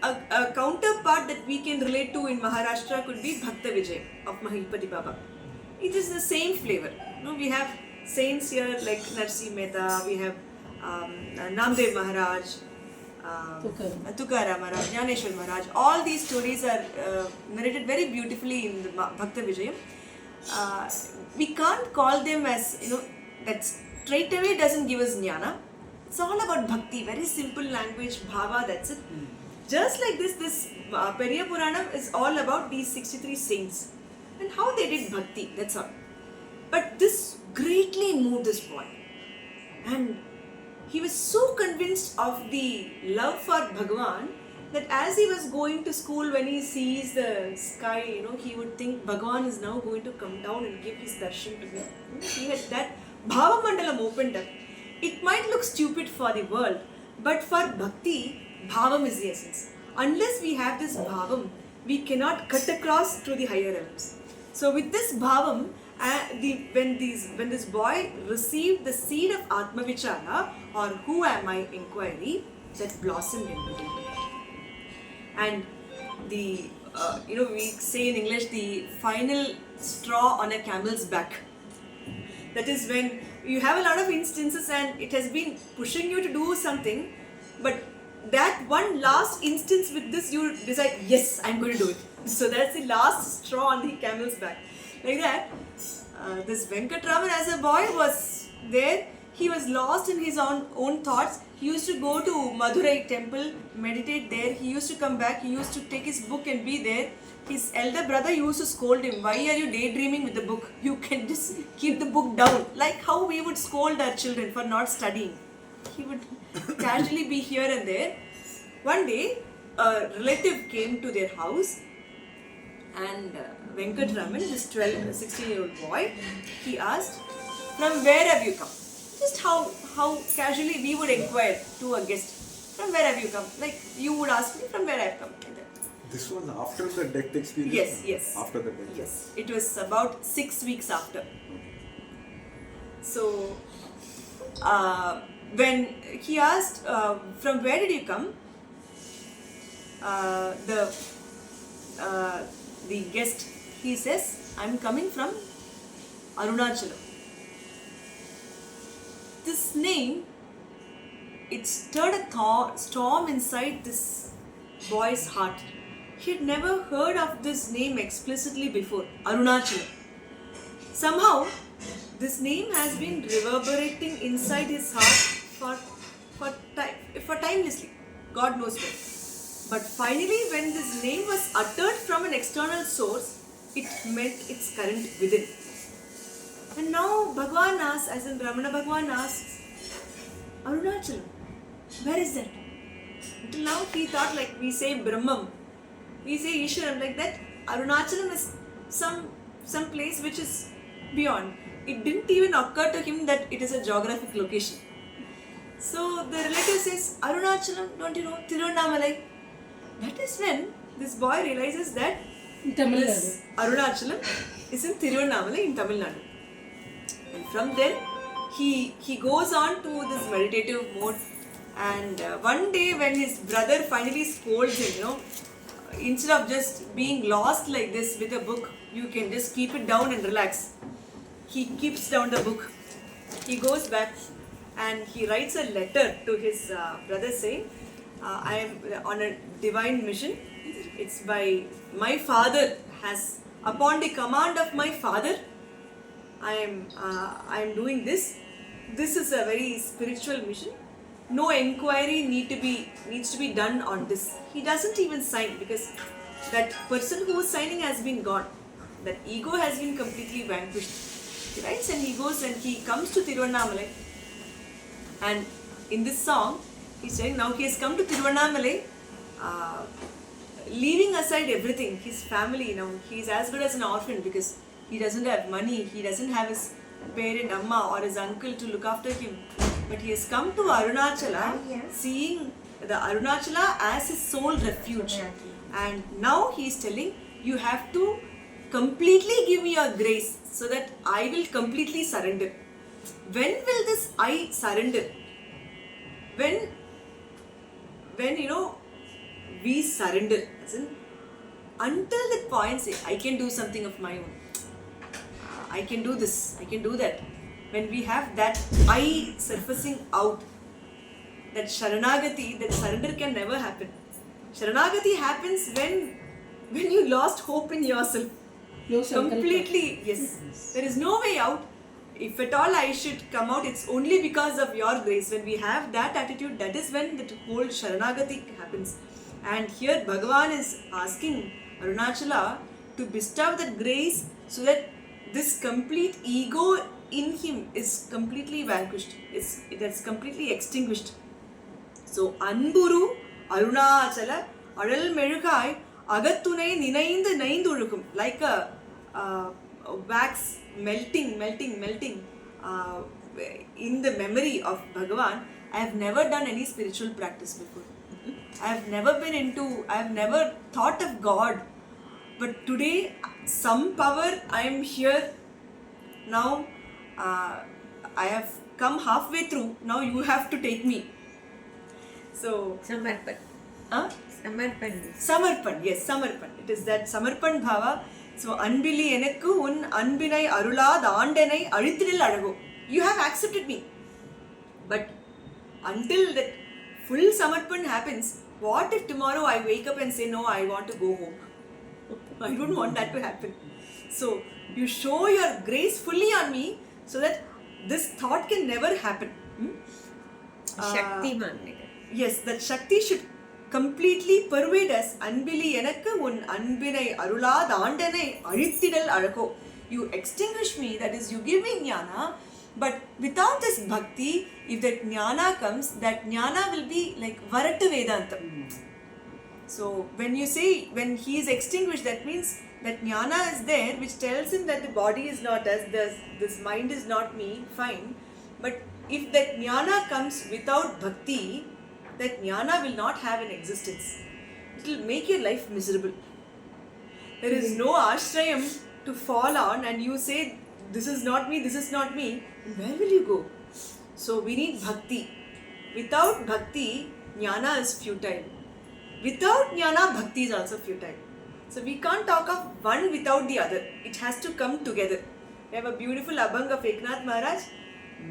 A counterpart that we can relate to in Maharashtra could be Bhakta Vijay of Mahipati Baba. It is the same flavor. We have saints here like Narsi Mehta, we have Namdev Maharaj, Tukaram Maharaj, Jnaneshwar Maharaj. All these stories are narrated very beautifully in the Bhakta Vijayam. We can't call them as, that straight away doesn't give us jnana. It's all about bhakti, very simple language, bhava, that's it. Just like this Periya Puranam is all about these 63 saints and how they did bhakti, that's all. But this greatly moved this boy. And he was so convinced of the love for Bhagavan that as he was going to school, when he sees the sky, he would think Bhagavan is now going to come down and give his darshan to me. He had that Bhava Mandalam opened up. It might look stupid for the world, but for Bhakti, Bhavam is the essence. Unless we have this Bhavam, we cannot cut across to the higher realms. So with this Bhavam, when this boy received the seed of Atmavichara or who am I inquiry, that blossomed into him. And the we say in English, the final straw on a camel's back. That is when you have a lot of instances and it has been pushing you to do something, but that one last instance with this, you decide, yes, I'm going to do it. So that's the last straw on the camel's back. Like that, this Venkatraman as a boy was there. He was lost in his own thoughts. He used to go to Madurai temple, meditate there. He used to come back. He used to take his book and be there. His elder brother used to scold him, why are you daydreaming with the book? You can just keep the book down. Like how we would scold our children for not studying. He would casually be here and there. One day, a relative came to their house, and Venkatraman, this 16-year-old boy, he asked, from where have you come? Just how casually we would inquire to a guest, from where have you come? Like you would ask me, from where I have come. Like that. This was after the death experience? Yes. After the death? Yes. It was about 6 weeks after. So, when he asked, from where did you come? The guest, he says, I'm coming from Arunachalam. This name, it stirred a storm inside this boy's heart. He had never heard of this name explicitly before, Arunachalam. Somehow, this name has been reverberating inside his heart for timelessly. God knows when. But finally, when this name was uttered from an external source, it met its current within. And now Bhagavan asks, as in Ramana Bhagavan asks, Arunachalam, where is that? Until now he thought like we say Brahmam, we say Ishwaram, like that. Arunachalam is some place which is beyond. It didn't even occur to him that it is a geographic location. So the relative says, Arunachalam, don't you know, Tiruvannamalai? That is when this boy realizes that this Arunachalam is in Tiruvannamalai in Tamil Nadu. And from then, he goes on to this meditative mode. And one day when his brother finally scolds him, instead of just being lost like this with a book, you can just keep it down and relax. He keeps down the book. He goes back and he writes a letter to his brother saying, I am on a divine mission. It's by my father upon the command of my father, I am doing this. This is a very spiritual mission. No inquiry needs to be done on this. He doesn't even sign because that person who was signing has been gone. That ego has been completely vanquished. He writes and he goes and he comes to Tiruvannamalai. And in this song, he's saying now he has come to Tiruvannamalai, leaving aside everything, his family. He's as good as an orphan because he doesn't have money, he doesn't have his parent, Amma or his uncle to look after him. But he has come to Arunachala, seeing the Arunachala as his sole refuge. And now he is telling, you have to completely give me your grace so that I will completely surrender. When will this I surrender? When we surrender, as in, until that point, say, I can do something of my own. I can do this, I can do that. When we have that I surfacing out, that Sharanagati, that surrender can never happen. Sharanagati happens when you lost hope in yourself. Completely, yes. There is no way out. If at all I should come out, it's only because of your grace. When we have that attitude, that is when the whole Sharanagati happens. And here Bhagavan is asking Arunachala to bestow that grace so that this complete ego in him is completely vanquished. That's completely extinguished. So, Anburu Arunachala Adal Merukai Agatunai Ninaindu Naindulukum, like a wax melting in the memory of Bhagavan. I have never done any spiritual practice before. I have never thought of God. But today, some power, I am here now I have come halfway through. Now you have to take me. So, Samarpan. huh? Samarpan. Samarpan, yes, Samarpan. It is that Samarpan Bhava. So, Anbili enakku un anbinai arulad aandenai azhithidil alago. You have accepted me. But until that full Samarpan happens, what if tomorrow I wake up and say, no, I want to go home? I don't want that to happen. So, you show your grace fully on me so that this thought can never happen. Shakti man. Yes, that Shakti should completely pervade us. Anbili enakku un anbinai arulad aandenai azhithidal alago. You extinguish me, that is, you give me jnana, but without this bhakti, if that jnana comes, that jnana will be like Varatu Vedantam. So when you say, when he is extinguished, that means that jnana is there, which tells him that the body is not us, this mind is not me, fine. But if that jnana comes without bhakti, that jnana will not have an existence. It will make your life miserable. There is no ashrayam to fall on, and you say, this is not me, this is not me. Where will you go? So we need bhakti. Without bhakti, jnana is futile. Without jnana, bhakti is also futile. So we can't talk of one without the other. It has to come together. We have a beautiful abhang of Eknath Maharaj.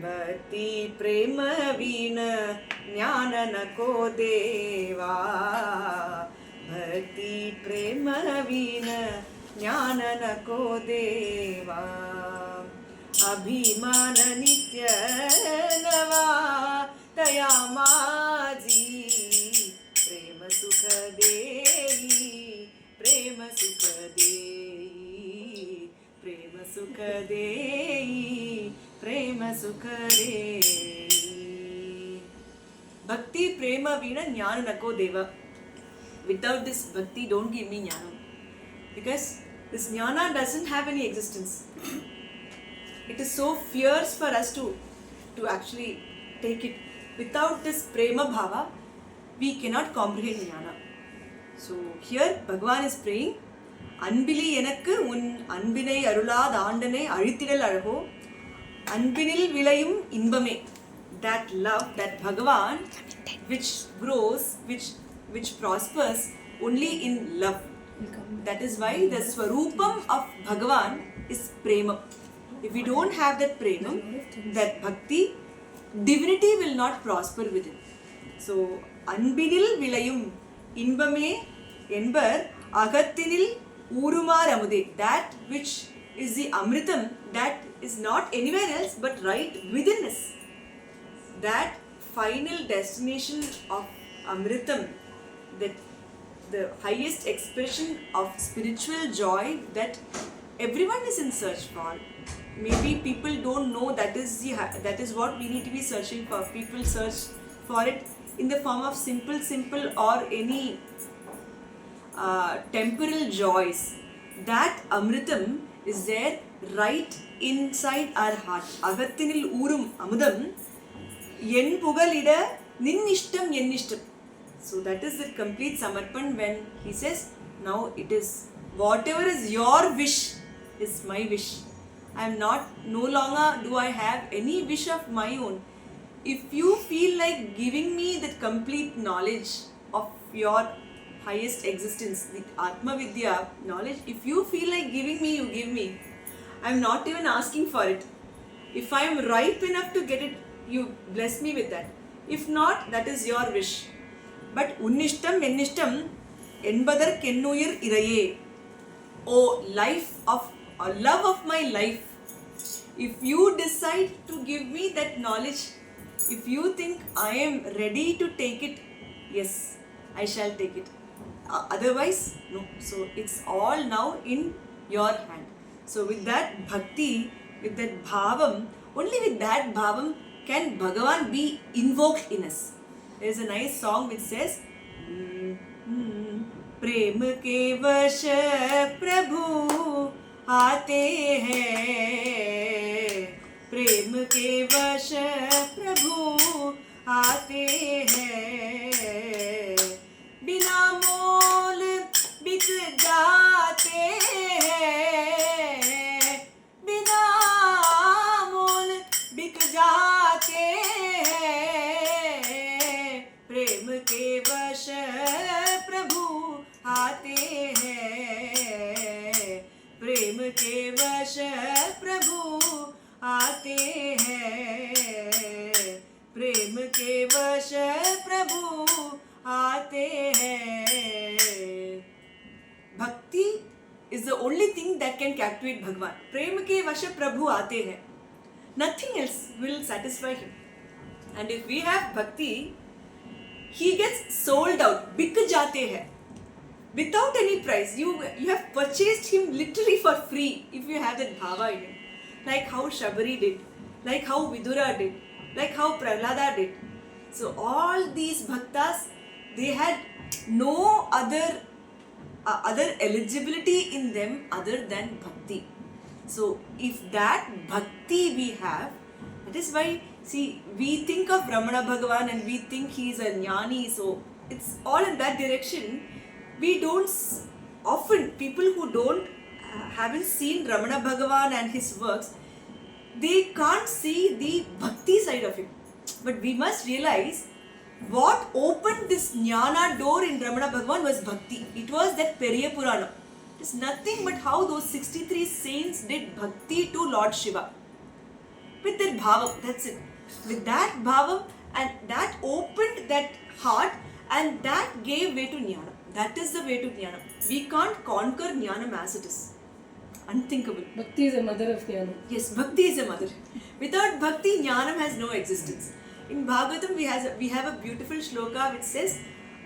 Bhakti prema veena jnana nako deva. Bhakti prema veena jnana nako deva. Abhimana nitya nava taya maji. Prema sukha dehi, prema sukha dehi, prema sukha dehi, prema sukha dehi. Bhakti prema veena jnana nako deva. Without this bhakti, don't give me jnana. Because this jnana doesn't have any existence. It is so fierce for us to actually take it. Without this prema bhava, we cannot comprehend jnana. So here Bhagavan is praying, Anbili enakku un anbinai arulad aandanai azhithidal alago, anbinil vilayum inbame. That love, that Bhagavan, which grows, which prospers only in love. That is why the Swarupam of Bhagavan is prema. If we don't have that prema, that bhakti, divinity will not prosper within. So, Anbinil vilayum inbame enbar agathinil urumar amude. That which is the amritam, that is not anywhere else but right within us. That final destination of amritam, that the highest expression of spiritual joy that everyone is in search for. Maybe people don't know that is what we need to be searching for. People search for it in the form of simple or any temporal joys. That amritam is there right inside our heart. Agathinil urum amudam yen pugalida nin ishtam yen ishtam. So that is the complete samarpan when he says, now it is whatever is your wish is my wish. I am no longer do I have any wish of my own. If you feel like giving me the complete knowledge of your highest existence, the Atma Vidya knowledge, if you feel like giving me, you give me. I am not even asking for it. If I am ripe enough to get it, you bless me with that. If not, that is your wish. But unnishtam ennishtam enbadar kennuyir iraye. Oh, love of my life. If you decide to give me that knowledge, if you think I am ready to take it, yes, I shall take it. Otherwise, no. So it's all now in your hand. So with that bhakti, with that bhavam, only with that bhavam can Bhagavan be invoked in us. There is a nice song which says, प्रेम के वश प्रभु आते हैं, प्रेम के वश प्रभु आते हैं, बिना मोल बिक जाते हैं, बिना के वश प्रभु आते हैं. Bhakti is the only thing that can captivate Bhagavan. प्रेम के वश प्रभु आते हैं. Nothing else will satisfy him. And if we have bhakti, he gets sold out. बिक जाते हैं. Without any price. You have purchased him literally for free if you have that bhava in him. Like how Shabari did. Like how Vidura did. Like how Prahlada did. So all these bhaktas, they had no other eligibility in them other than bhakti. So if that bhakti we have, that is why, see, we think of Ramana Bhagavan and we think he is a jnani, so it's all in that direction. We don't often, people who don't haven't seen Ramana Bhagavan and his works, they can't see the bhakti side of him. But we must realize what opened this jnana door in Ramana Bhagavan was bhakti. It was that Periya Purana. It's nothing but how those 63 saints did bhakti to Lord Shiva. With their bhavam, that's it. With that bhavam, and that opened that heart, and that gave way to jnana. That is the way to jnana. We can't conquer jnanam as it is. Unthinkable. Bhakti is a mother of Jnana. Yes, bhakti is a mother. Without bhakti, jnanam has no existence. In Bhagavatam, we have a beautiful shloka which says,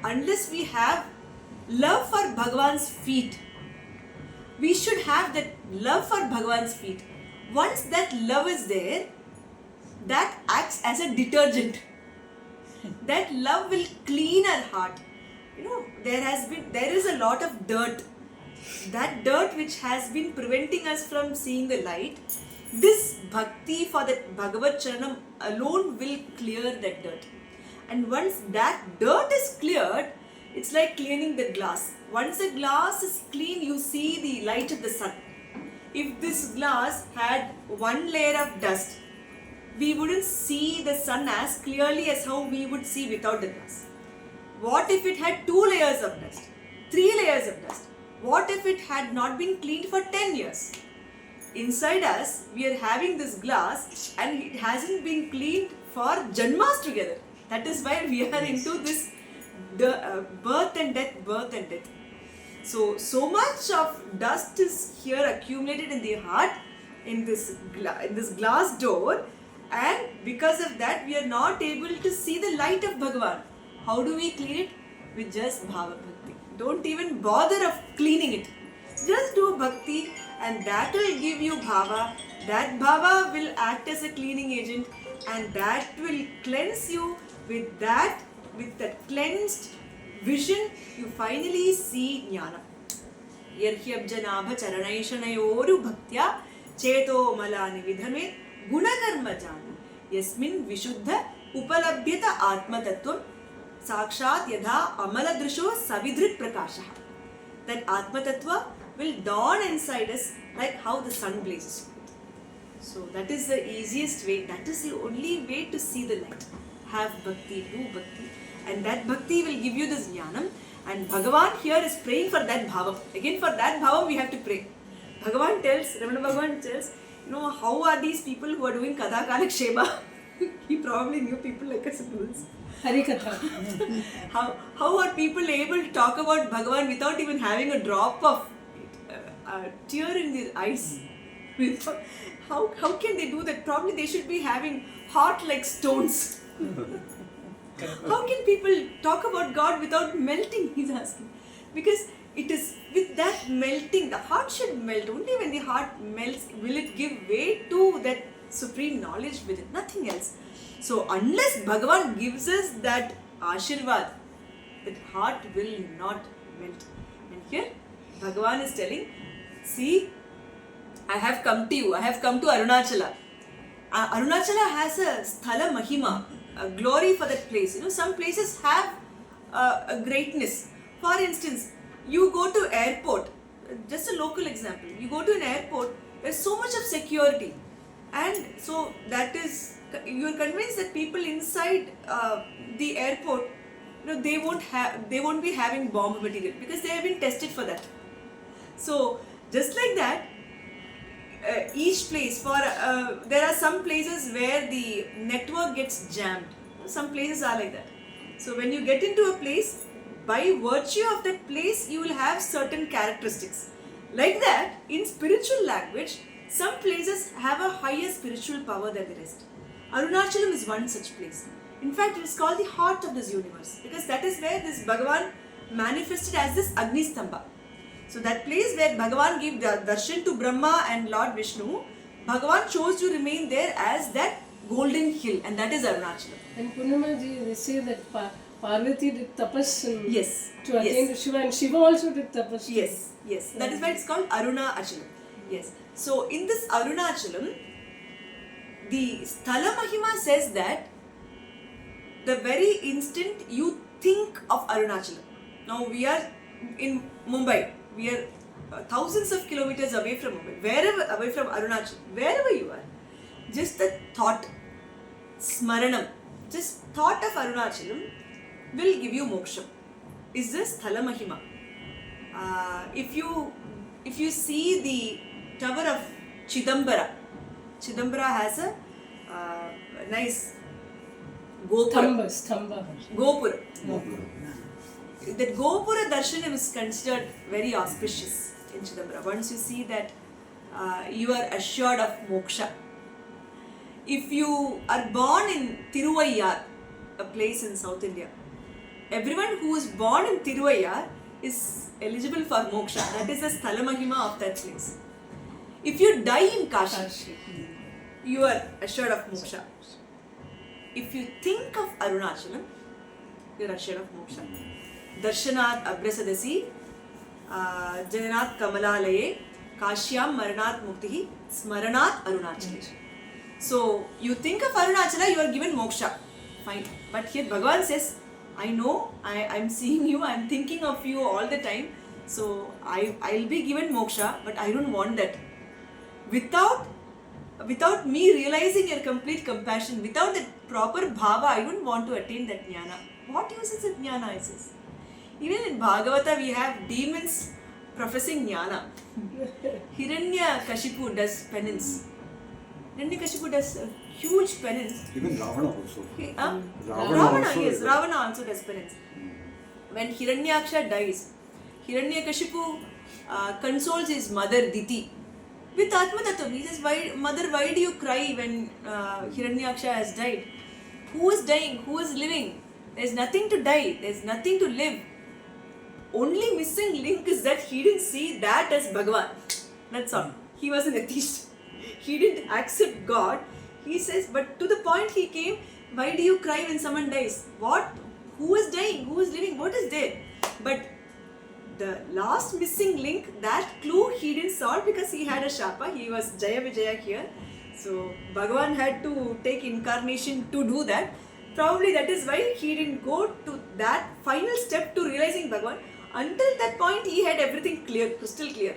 unless we have love for Bhagavan's feet, we should have that love for Bhagavan's feet. Once that love is there, that acts as a detergent. That love will clean our heart. You know, there is a lot of dirt. That dirt which has been preventing us from seeing the light, this bhakti for that Bhagavad Charanam alone will clear that dirt. And once that dirt is cleared, it's like cleaning the glass. Once the glass is clean, you see the light of the sun. If this glass had one layer of dust, we wouldn't see the sun as clearly as how we would see without the glass. What if it had 2 layers of dust, 3 layers of dust? What if it had not been cleaned for 10 years? Inside us, we are having this glass and it hasn't been cleaned for janmas together. That is why we are into this birth and death. So much of dust is here accumulated in the heart, in this glass door, and because of that, we are not able to see the light of Bhagavan. How do we clean it? With just bhava bhakti. Don't even bother of cleaning it. Just do bhakti, and that will give you bhava. That bhava will act as a cleaning agent, and that will cleanse you. With that cleansed vision, you finally see jnana. Yarhyabjanabha charanaishanayoru bhaktya cheto malani vidhame gunakarma jana yasmin vishuddha upalabhyata atma tattvam sakshat yadha amaladrisho savidrit prakasha. That atma tattva will dawn inside us like how the sun blazes. So that is the easiest way, that is the only way to see the light. Have bhakti, do bhakti, and that bhakti will give you this jnanam. And Bhagavan here is praying for that bhava. Again, for that bhava we have to pray. Ramana Bhagavan tells, how are these people who are doing Katha Kalakshema? He probably knew people like us in this. Harikatha. How are people able to talk about Bhagavan without even having a drop of tear in their eyes? How can they do that? Probably they should be having heart like stones. How can people talk about God without melting? He's asking. Because it is with that melting, the heart should melt. Only when the heart melts will it give way to that supreme knowledge within, nothing else. So unless Bhagavan gives us that Ashirvad, that heart will not melt. And here Bhagavan is telling, see, I have come to you. I have come to Arunachala. Arunachala has a sthala mahima, a glory for that place. Some places have a greatness. For instance, you go to airport, just a local example, you go to an airport, there's so much of security, and so that is, you are convinced that people inside the airport, they won't be having bomb material because they have been tested for that. So just like that, each place, there are some places where the network gets jammed. Some places are like that. So when you get into a place, by virtue of that place, you will have certain characteristics. Like that, in spiritual language, some places have a higher spiritual power than the rest. Arunachalam is one such place. In fact, it is called the heart of this universe because that is where this Bhagavan manifested as this Agni Stambha. So that place where Bhagavan gave darshan to Brahma and Lord Vishnu, Bhagavan chose to remain there as that golden hill, and that is Arunachalam. And Purnima ji, they say that Parvati did tapas Yes. to attain to Shiva, and Shiva also did tapas. Yes, yes. That is why it's called Arunachalam. Yes. So in this Arunachalam, the Sthala Mahima says that the very instant you think of Arunachalam. Now we are in Mumbai. We are thousands of kilometers away from Mumbai. Wherever, away from Arunachalam, wherever you are, just the thought, smaranam, just thought of Arunachalam will give you moksha. Is this Sthala Mahima? If you see the tower of Chidambara has a nice Gopura. Stamba. Gopura. That Gopura Darshanam is considered very auspicious in Chidambara. Once you see that, you are assured of moksha. If you are born in Tiruvayyar, a place in South India, everyone who is born in Tiruvayyar is eligible for moksha. That is the Sthala Mahima of that place. If you die in Kashi, you are assured of moksha. If you think of Arunachalam, you are assured of moksha. Darshanat Abrasadasi, Jananat Kamalalaye, Kashyam Maranat Muktihi, Smaranat Arunachala. So you think of Arunachala, you are given moksha. Fine. But here Bhagavan says, I know, I'm seeing you, I'm thinking of you all the time. So I'll be given moksha, but I don't want that. Without me realizing your complete compassion, without that proper bhava, I don't want to attain that jnana. What use is it jnana, it says? Even in Bhagavata, we have demons professing jnana. Hiranyakashipu does penance. Hiranyakashipu does a huge penance. Even Ravana also. Ravana, yes, Ravana also does penance. When Hiranyaksha dies, Hiranyakashipu consoles his mother Diti with Atma Tattva. He says, Mother, why do you cry when Hiranyaksha has died? Who is dying? Who is living? There is nothing to die. There is nothing to live. Only missing link is that he didn't see that as Bhagavan. That's all. He was an atheist. He didn't accept God. He says, but to the point he came, why do you cry when someone dies? What? Who is dying? Who is living? What is there? But the last missing link, that clue he didn't solve because he had a Shapa. He was Jaya Vijaya here. So Bhagavan had to take incarnation to do that. Probably that is why he didn't go to that final step to realizing Bhagavan. Until that point, he had everything clear, crystal clear.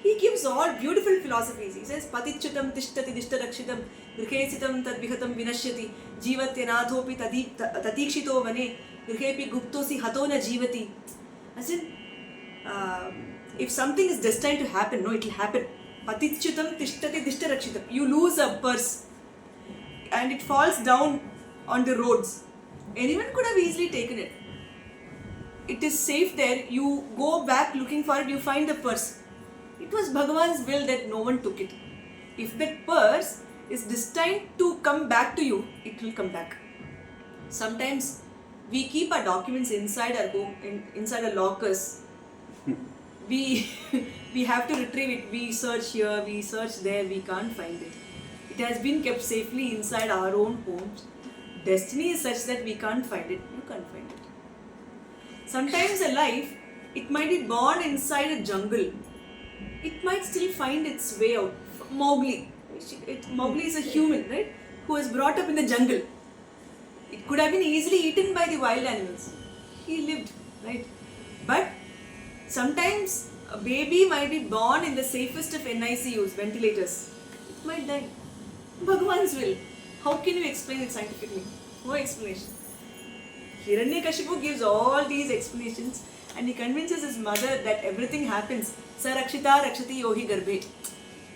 He gives all beautiful philosophies. He says, Patichutam tishtati dishtarakshitam, grihesitam tadvihatam vinashyati, jivatyanathopi tatikshito vane, grihepi guptosi hatona jivati. As in, if something is destined to happen, no, it will happen. Patichutam tishtati dishtarakshitam. You lose a purse and it falls down on the roads. Anyone could have easily taken it. It is safe there. You go back looking for it, you find the purse. It was Bhagavan's will that no one took it. If that purse is destined to come back to you, it will come back. Sometimes we keep our documents inside our home, inside our lockers. We have to retrieve it. We search here, we search there, we can't find it. It has been kept safely inside our own homes. Destiny is such that we can't find it. You can't find it. Sometimes a life, it might be born inside a jungle. It might still find its way out. Mowgli. Mowgli is a human, right? Who was brought up in the jungle. It could have been easily eaten by the wild animals. He lived, right? But sometimes a baby might be born in the safest of NICUs, ventilators. It might die. Bhagavan's will. How can you explain it scientifically? No explanation. Hiranyakashipu gives all these explanations and he convinces his mother that everything happens. Sa rakshita rakshati yohi garbhe.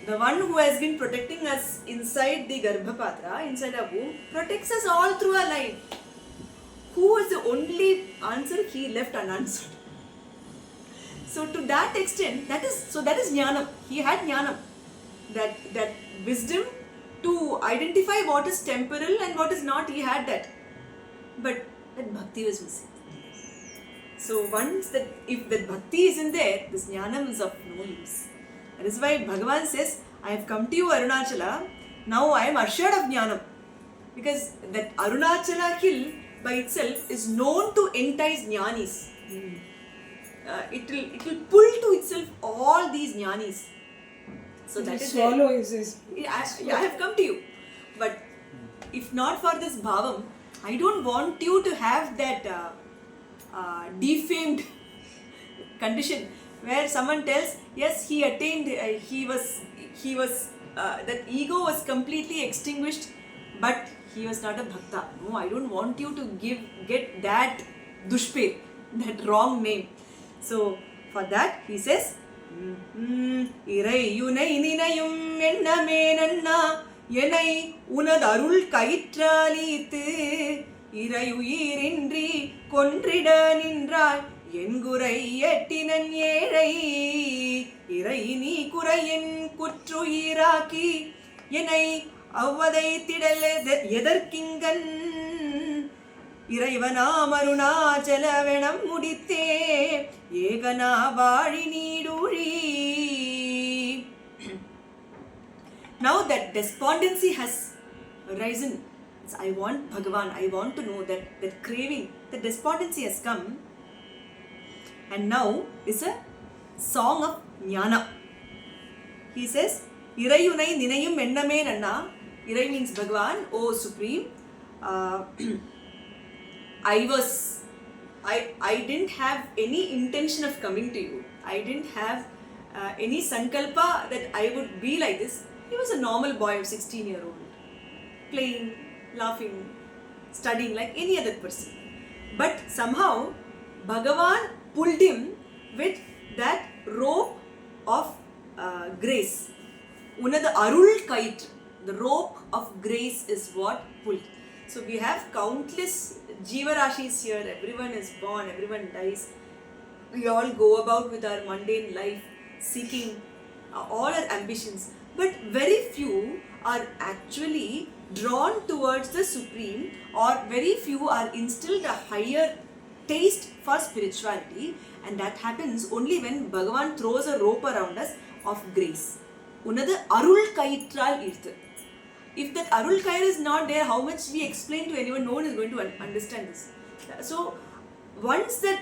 The one who has been protecting us inside the garbhapatra, inside our womb, protects us all through our life. only answer he left unanswered. So to that extent, that is jnanam. He had jnanam, that wisdom to identify what is temporal and what is not. He had that, but that bhakti was missing. So once that, if that bhakti isn't there, this jnanam is of no use. That is why Bhagavan says, I have come to you, Arunachala. Now I am assured of jnanam, because that Arunachala hill by itself is known to entice jnanis. It will pull to itself all these jnanis. So that is swallow is I have come to you. But if not for this bhavam, I don't want you to have that defamed condition where someone tells, yes, he attained, he was that ego was completely extinguished, but he was not a bhakta. No, I don't want you to get that dushpe, that wrong name. So for that he says, இறையுனை நினையும் எண்ணமே நன்னா என்னை உனதருள் கயிற்றாலித்து இறையுயிரின்றி கொன்றிட நின்றாய் என் குறை எட்டினன் ஏழை இறை நீ குறையின் குற்றுயிராக்கி என்னை அவ்வதை திடல் எதற்கிங்கன் இறைவனாம் அருணாச்சலவெனம் முடித்தே ஏகனா வாழி நீடூழி. Now that despondency has arisen, I want Bhagavan, I want to know that craving, the despondency has come, and now is a song of jnana. He says, Irayunai ninayum enname nanna. Irai means Bhagavan, O Supreme. I didn't have any intention of coming to you. I didn't have any sankalpa that I would be like this. He was a normal boy of 16-year-old, playing, laughing, studying like any other person. But somehow Bhagavan pulled him with that rope of grace. Unada arul kait, the rope of grace is what pulled. So we have countless Jiva Rashis here. Everyone is born, everyone dies. We all go about with our mundane life, seeking all our ambitions. But very few are actually drawn towards the Supreme, or very few are instilled a higher taste for spirituality, and that happens only when Bhagavan throws a rope around us of grace. Unada arul kaitral irthu. If that arul kair is not there, how much we explain to anyone, no one is going to understand this. So once that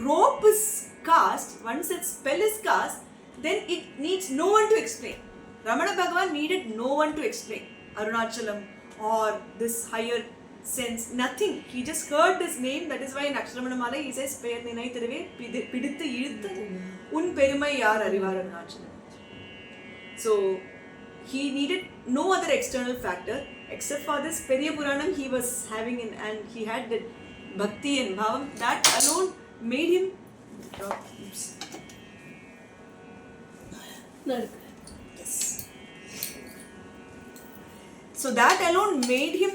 rope is cast, once that spell is cast, then it needs no one to explain. Ramana Bhagavan needed no one to explain Arunachalam or this higher sense, nothing. He just heard this name. That is why in Aksharamana Mala he says, Per ninai thirave pidithu iluthu un perumai yaar arivar Arunachalam. So he needed no other external factor except for this Periya Puranam he was having and he had that bhakti and bhavam. That alone made him yes. So that alone made him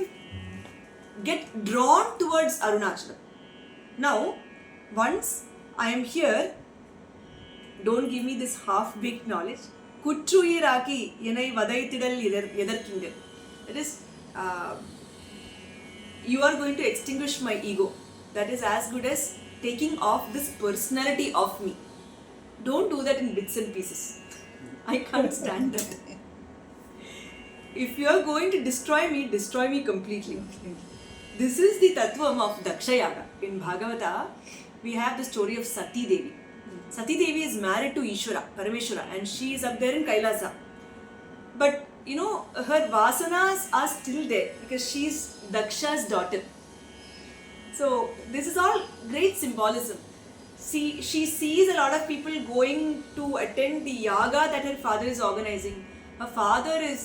get drawn towards Arunachalam. Now once I am here, don't give me this half-baked knowledge. குற்றுயிராக்கி என்னை வதைத்திடல் எதற்கிங்க. That is, you are going to extinguish my ego. That is as good as taking off this personality of me. Don't do that in bits and pieces. I can't stand that. If you are going to destroy me completely. This is the tattvam of Dakshayaga. In Bhagavata, we have the story of Sati Devi. Sati Devi is married to Ishvara, Parameshwara, and she is up there in Kailasa. But you know, her vasanas are still there because she is Daksha's daughter. So this is all great symbolism. She sees a lot of people going to attend the yaga that her father is organizing. Her father is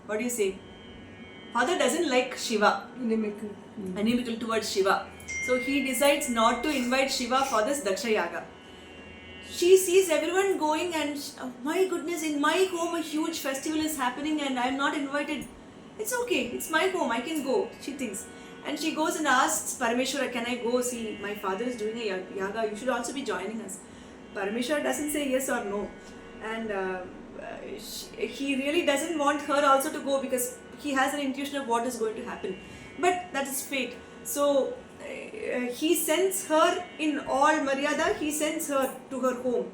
what do you say? Father doesn't like Shiva. Animical towards Shiva. So he decides not to invite Shiva for this Daksha Yaga. She sees everyone going and, oh my goodness, in my home a huge festival is happening and I am not invited. It's okay, it's my home, I can go, she thinks. And she goes and asks Parameshwara, can I go see, my father is doing a yaga, you should also be joining us. Parameshwara doesn't say yes or no. And he really doesn't want her also to go because he has an intuition of what is going to happen. But that is fate. So he sends her in all Maryada, he sends her to her home.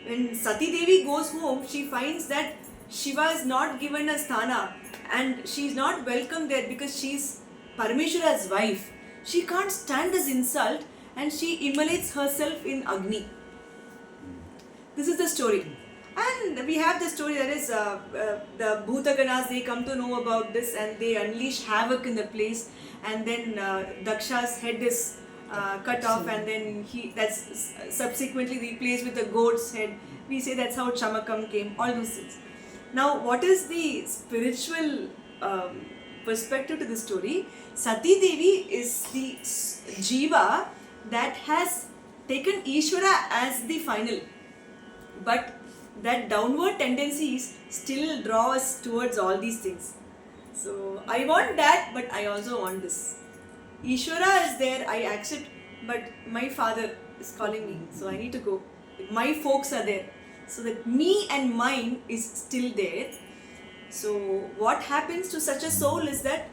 When Sati Devi goes home, she finds that Shiva is not given a sthana and she is not welcome there because she is Parameshwara's wife. She can't stand this insult and she immolates herself in Agni. This is the story. And we have the story that is the Bhutaganas, they come to know about this and they unleash havoc in the place, and then Daksha's head is cut off and then that's subsequently replaced with the goat's head. We say that's how Chamakam came, all those things. Now what is the spiritual perspective to the story? Sati Devi is the Jiva that has taken Ishvara as the final, but that downward tendencies still draw us towards all these things. So I want that, but I also want this. Ishvara is there, I accept, but my father is calling me, so I need to go. My folks are there, so that me and mine is still there. So what happens to such a soul is that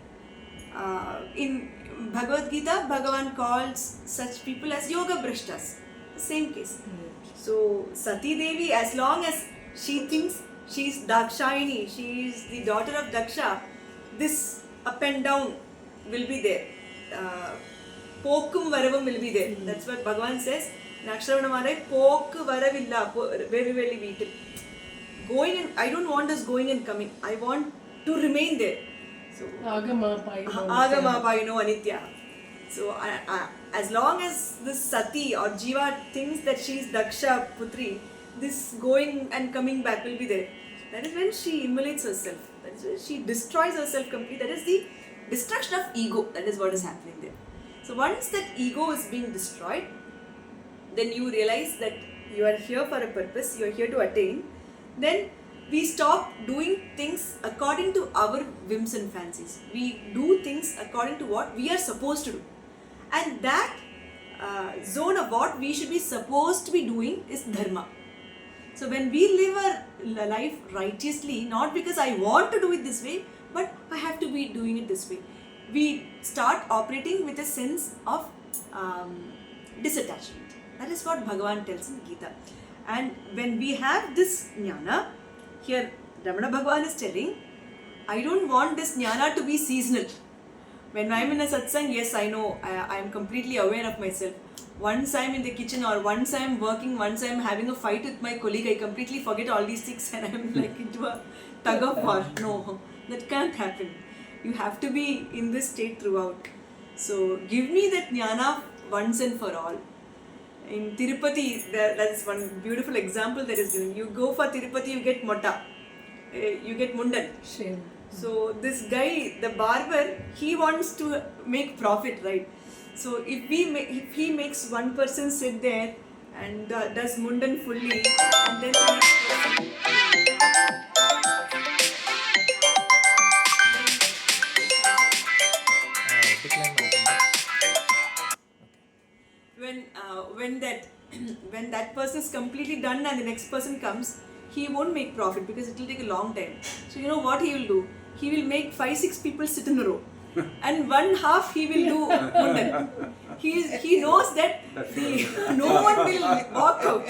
in Bhagavad Gita, Bhagavan calls such people as yoga brashtas. Same case. So Sati Devi, as long as she thinks she is Dakshayani, she is the daughter of Daksha, this up and down will be there. Pokum varavam will be there. That's what Bhagavan says. Nakshavanamare pok varavilla very veetil. Going and I don't want us going and coming. I want to remain there. So Agama Payino Anitya. So as long as this Sati or Jiva thinks that she is Daksha Putri, this going and coming back will be there. That is when she immolates herself. That is when she destroys herself completely. That is the destruction of ego. That is what is happening there. So once that ego is being destroyed, then you realize that you are here for a purpose, you are here to attain. Then we stop doing things according to our whims and fancies. We do things according to what we are supposed to do. And that zone of what we should be supposed to be doing is dharma. So when we live our life righteously, not because I want to do it this way, but I have to be doing it this way, we start operating with a sense of disattachment. That is what Bhagavan tells in Gita. And when we have this jnana, here Ramana Bhagavan is telling, I don't want this jnana to be seasonal. When I am in a satsang, yes, I know, I am completely aware of myself. Once I am in the kitchen or once I am working, once I am having a fight with my colleague, I completely forget all these things and I am like into a tug of war. No, that can't happen. You have to be in this state throughout. So give me that jnana once and for all. In Tirupati, that is one beautiful example that is given. You go for Tirupati, you get motta, you get mundan. Shame. So this guy, the barber, he wants to make profit, right? So if he makes one person sit there and does mundan fully, and then the next person. When that person is completely done and the next person comes, he won't make profit because it will take a long time. So you know what he will do? He will make 5-6 people sit in a row, and one half he will do mundan. He knows that no one will walk out.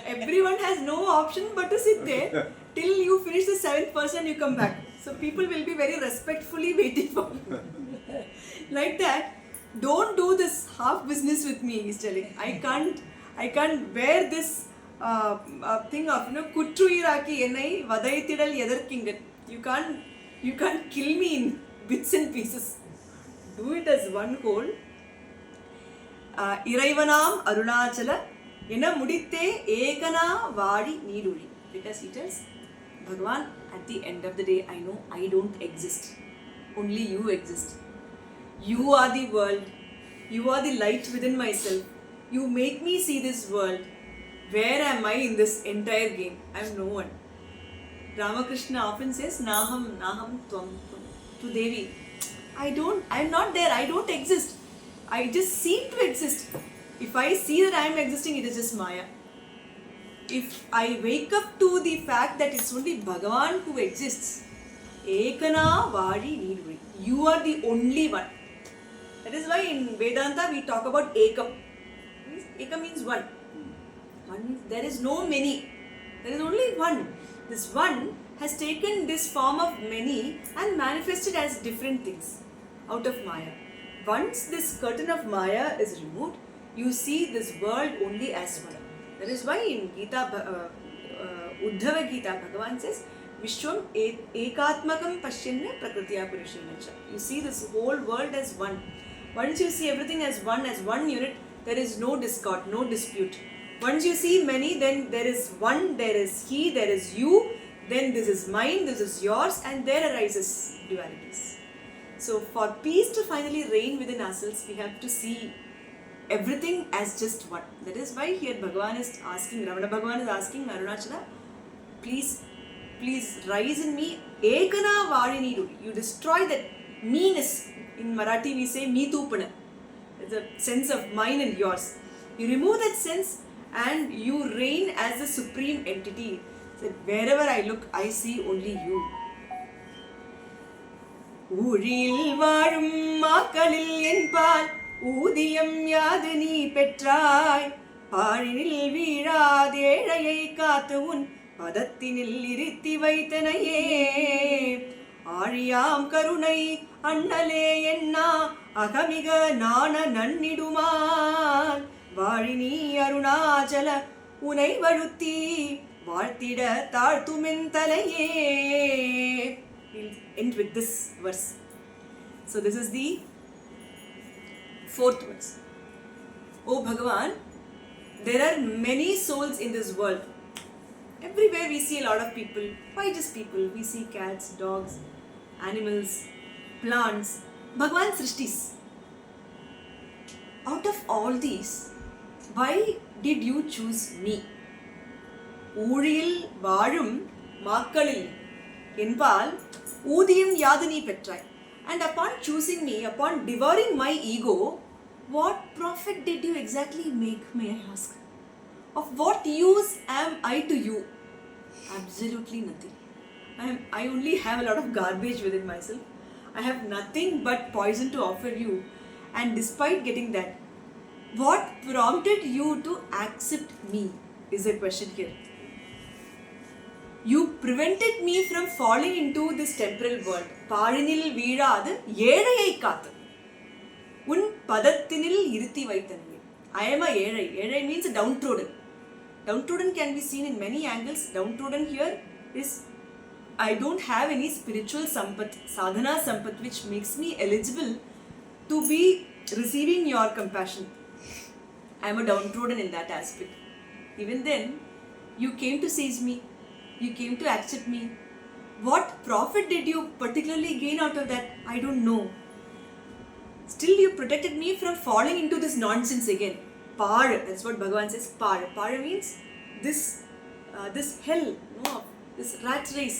Everyone has no option but to sit there till you finish the 7th person. You come back. So people will be very respectfully waiting for you. Like that. Don't do this half business with me, he's telling. I can't bear this thing of kutruiraki enai vadaitidal edarkingan. You can't kill me in bits and pieces. Do it as one whole. Iraivanam arunachala ena muditte ekana vadi needuri. Because he tells Bhagavan, at the end of the day, I know I don't exist. Only you exist. You are the world. You are the light within myself. You make me see this world. Where am I in this entire game? I am no one. Ramakrishna often says, Naham, Naham, Tvam, Tvam, to Devi. I'm not there, I don't exist. I just seem to exist. If I see that I am existing, it is just Maya. If I wake up to the fact that it's only Bhagavan who exists, Ekana Vadi Niduri, you are the only one. That is why in Vedanta we talk about Ekam. Ekam means one. One means there is no many. There is only one. This one has taken this form of many and manifested as different things out of Maya. Once this curtain of Maya is removed, you see this world only as one. That is why in Gita, Uddhava Gita, Bhagavan says, Vishwam ekatmakam pashyanya prakritiya purushena cha. You see this whole world as one. Once you see everything as one unit, there is no discord, no dispute. Once you see many, then there is one, there is he, there is you, then this is mine, this is yours, and there arises dualities. So for peace to finally reign within ourselves, we have to see everything as just one. That is why here Bhagavan is asking, Ramana Bhagavan is asking Arunachala, please rise in me, Ekana Variniduri. You destroy that meanness. In Marathi we say me tupana. It's a sense of mine and yours. You remove that sense and you reign as the supreme entity. So wherever I look, I see only you. Uril varum makalil என்பால் ஊதியம் யாது நீ பெற்றாய் பாழினில் வீழாதேழையை காத்து உன் பதத்தினில் இருத்தி வைத்தனையே ஆழியாம் கருணை அண்ணலே என்னா அகமிக நாண நன்னிடுமான் வாழினி அருணாச்சல உனை வழுத்தி வாழ்த்திட தாழ்த்துமென் தலையே. We'll end with this verse. So this is the fourth verse. Oh Bhagavan, there are many souls in this world. Everywhere we see a lot of people. Why just people? We see cats, dogs, animals, plants. Bhagavan Srishtis. Out of all these, why did you choose me? Uril varum makkalil என்பால் ஊதியம் யாது நீ பெற்றாய். And upon choosing me, upon devouring my ego, what profit did you exactly make, may I ask? Of what use am I to you? Absolutely nothing. I only have a lot of garbage within myself. I have nothing but poison to offer you. And despite getting that, what prompted you to accept me is the question here. You prevented me from falling into this temporal world. பாழினில் வீழாது ஏழையை காத்து உன் பதத்தினில் இருத்தி வைத்தனையே. I am a ஏழை. ஏழை means downtrodden. Downtrodden can be seen in many angles. Downtrodden here is I don't have any spiritual sampat, sadhana sampat, which makes me eligible to be receiving your compassion. I am a downtrodden in that aspect. Even then, you came to seize me. You came to accept me. What profit did you particularly gain out of that? I don't know. Still, you protected me from falling into this nonsense again. Par, that's what Bhagavan says. Par. Par means this hell, no, this rat race.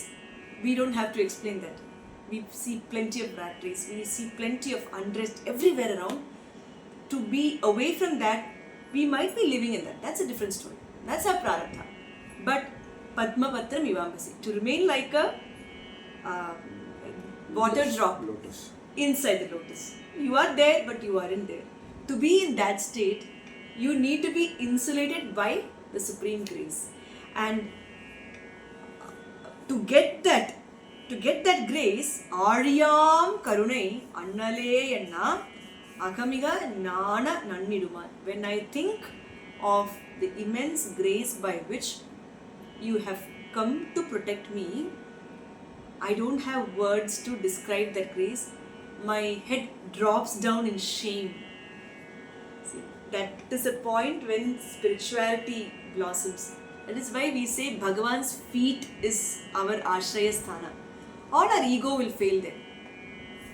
We don't have to explain that. We see plenty of rat race. We see plenty of unrest everywhere around. To be away from that, we might be living in that. That's a different story. That's our prarabdha. But Padma Patram Ivambasi, to remain like a water drop Lotus. inside the lotus. You are there, but you aren't there. To be in that state, you need to be insulated by the supreme grace. And to get that grace, Ariyam Karunai Annale Enna Akamiga Nana Nanniduman. When I think of the immense grace by which you have come to protect me, I don't have words to describe that grace. My head drops down in shame. See, that is a point when spirituality blossoms. That is why we say Bhagavan's feet is our Ashraya Sthana. All our ego will fail there.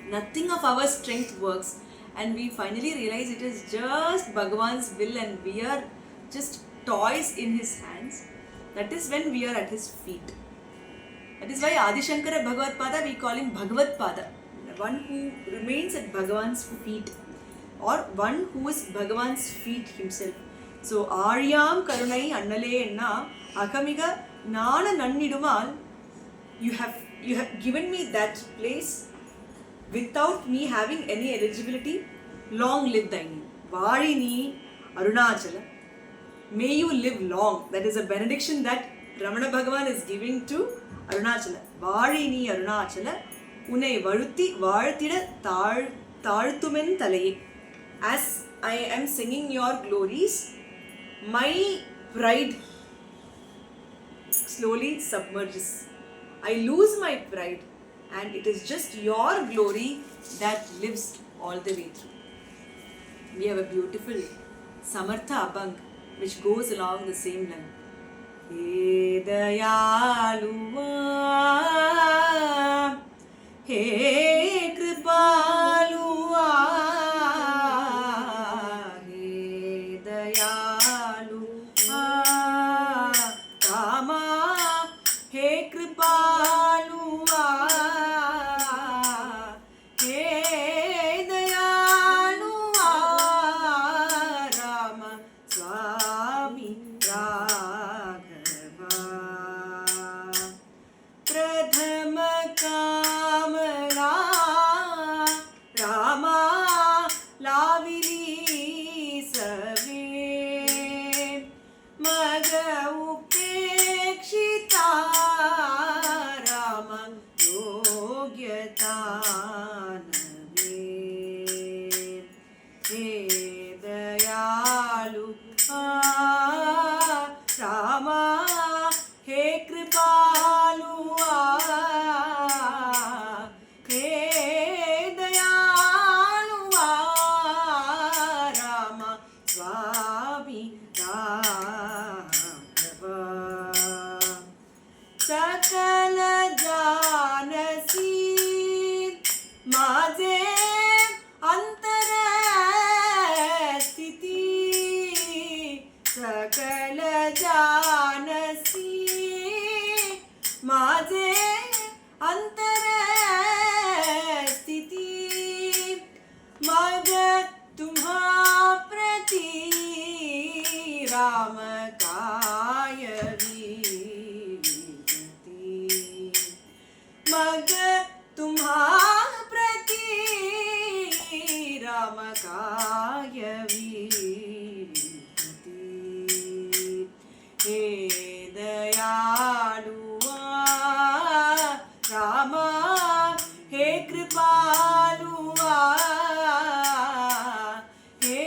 Nothing of our strength works, and we finally realize it is just Bhagavan's will and we are just toys in his hands. That is when we are at his feet. That is why Adi Shankara Bhagavad Pada, we call him Bhagavad Pada, one who remains at Bhagavan's feet, or one who is Bhagavan's feet himself. So, Aryam Karunai Annale Enna Akamiga Nana Nannidumal, you have given me that place without me having any eligibility. Long live thy name. Varini Arunachala. May you live long. That is a benediction that Ramana Bhagavan is giving to Arunachala. Varini Arunachala. Unai Varuti Vartida Tartumen Talaye. As I am singing your glories, my pride slowly submerges. I lose my pride, and it is just your glory that lives all the way through. We have a beautiful Samartha Abhang which goes along the same line. He Dayaluva, He Kripaluva, He Dayaluva, Rama, He Kripaluva, He Dayaluva, Rama, Swami Raghava. Prathama Kamala, Rama, Lavili Save, Maga Upekshita, Rama, Yogyata Nave. He Dayalu, Rama, He Kripalu, He Dayalu, Rama, Swami Raghava. Sakala Janasi, Maze Antara Sthiti, Sakala Janasi, Maze Antara Sthiti, Maga Tumha Prati, Rama Kaya Viti, Maga Tumha Prati, Rama Kaya Viti. He Dayaluva, Rama, He Kripaluva, He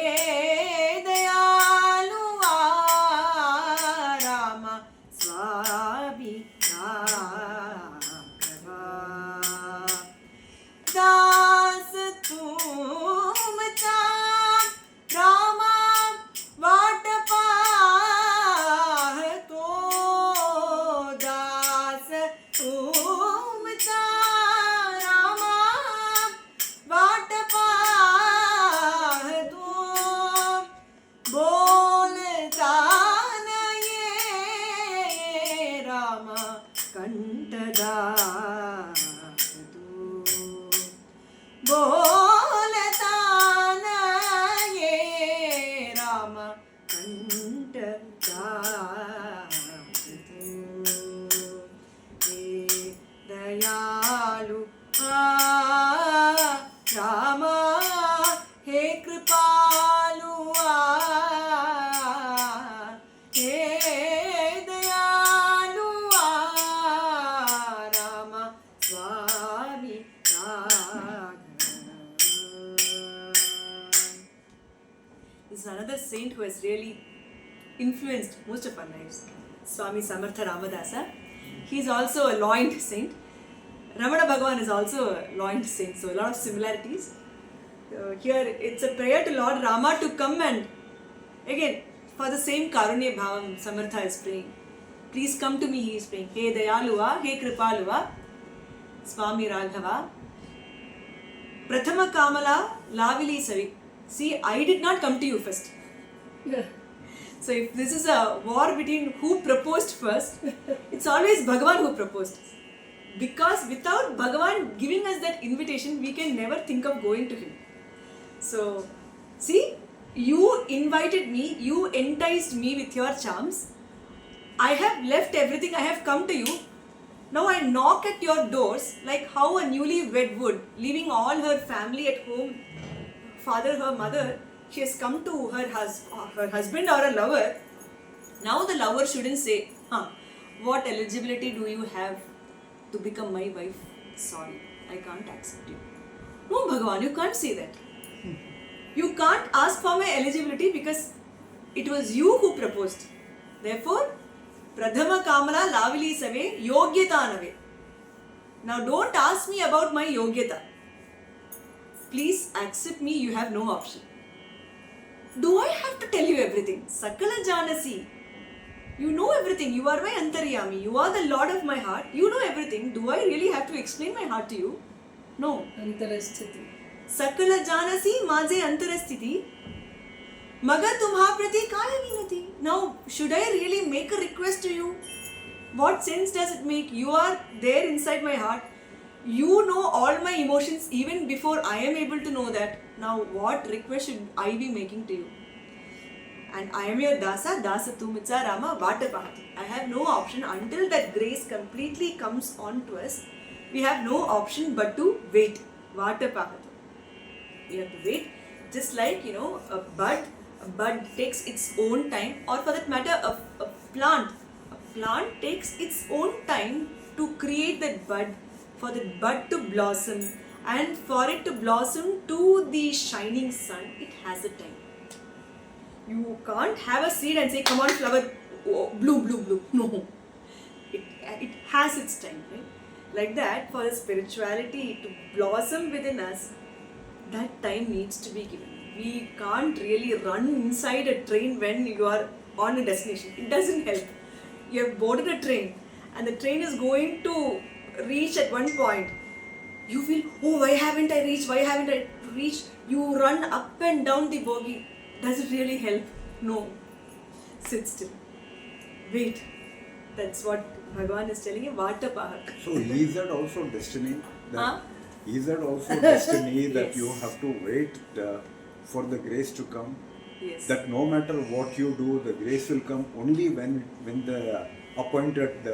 Dayaluva, Rama, Swami Raghava. Das Tumcha, Rama, Vatapa to, Das Tumcha, Rama, Vatapa to, Bolta naye, Rama, Kantada to, Bolta naye, Rama, Kantada to. He Dayalu, Rama, He Kripalu, He Dayalu, Rama, Swami Raghava. This is another saint who has really influenced most of our lives. Swami Samartha Ramadasa. He is also a loined saint. Ramana Bhagavan is also a loined saint, so a lot of similarities. Here it's a prayer to Lord Rama to come, and again for the same Karunya Bhavam Samartha is praying. Please come to me, he is praying. He Dayaluva, He Kripaluva, Swami Raghava. Prathama Kamala, Lavili Savi. See, I did not come to you first. So if this is a war between who proposed first, it's always Bhagavan who proposed. Because without Bhagavan giving us that invitation, we can never think of going to him. So, see, you invited me, you enticed me with your charms. I have left everything, I have come to you. Now I knock at your doors like how a newly wed would, leaving all her family at home, father, her mother. She has come to her husband or a lover. Now the lover shouldn't say, what eligibility do you have to become my wife? Sorry, I can't accept you. No, Bhagavan, you can't say that. You can't ask for my eligibility because it was you who proposed. Therefore, Pradhama Kamala Lavili Save Yogyata Nave. Now don't ask me about my Yogyata. Please accept me, you have no option. Do I have to tell you everything? Sakala Janasi. You know everything. You are my Antaryami. You are the Lord of my heart. You know everything. Do I really have to explain my heart to you? No. Antarasthiti. Sakala Janasi Maje Antarasthiti. Maga tumha prati kaya vinati. Now, should I really make a request to you? What sense does it make? You are there inside my heart. You know all my emotions even before I am able to know that. Now, what request should I be making to you? And I am your Dasa, Dasa Tumitsa Rama Vatapahati. I have no option until that grace completely comes on to us. We have no option but to wait. Vatapahati. We have to wait. Just like, a bud takes its own time, or for that matter, a plant. A plant takes its own time to create that bud, for the bud to blossom, and for it to blossom to the shining sun, it has a time. You can't have a seed and say, come on flower, bloom, bloom, bloom. No. It has its time, right? Like that, for the spirituality to blossom within us, that time needs to be given. We can't really run inside a train when you are on a destination. It doesn't help. You have boarded a train and the train is going to reach at one point. You feel, oh, why haven't I reached? Why haven't I reached? You run up and down the bogie. Does it really help? No. Sit still. Wait. That's what Bhagavan is telling you. Vatapahak. So is that also destiny? Huh? Is that also destiny that Yes. you have to wait for the grace to come? Yes. That no matter what you do, the grace will come only when the appointed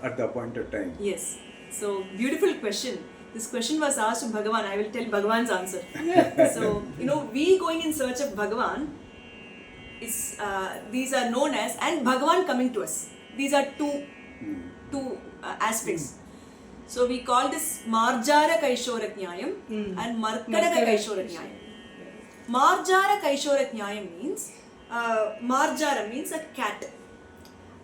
at the appointed time. Yes. So, beautiful question. This question was asked to Bhagavan. I will tell Bhagavan's answer. So, we going in search of Bhagavan, these are known as, and Bhagavan coming to us. These are two aspects. So, we call this Marjara Kaishora Nyayam and Markadaka Kaishora Nyayam. Marjara Kaishora Nyayam means, Marjara means a cat.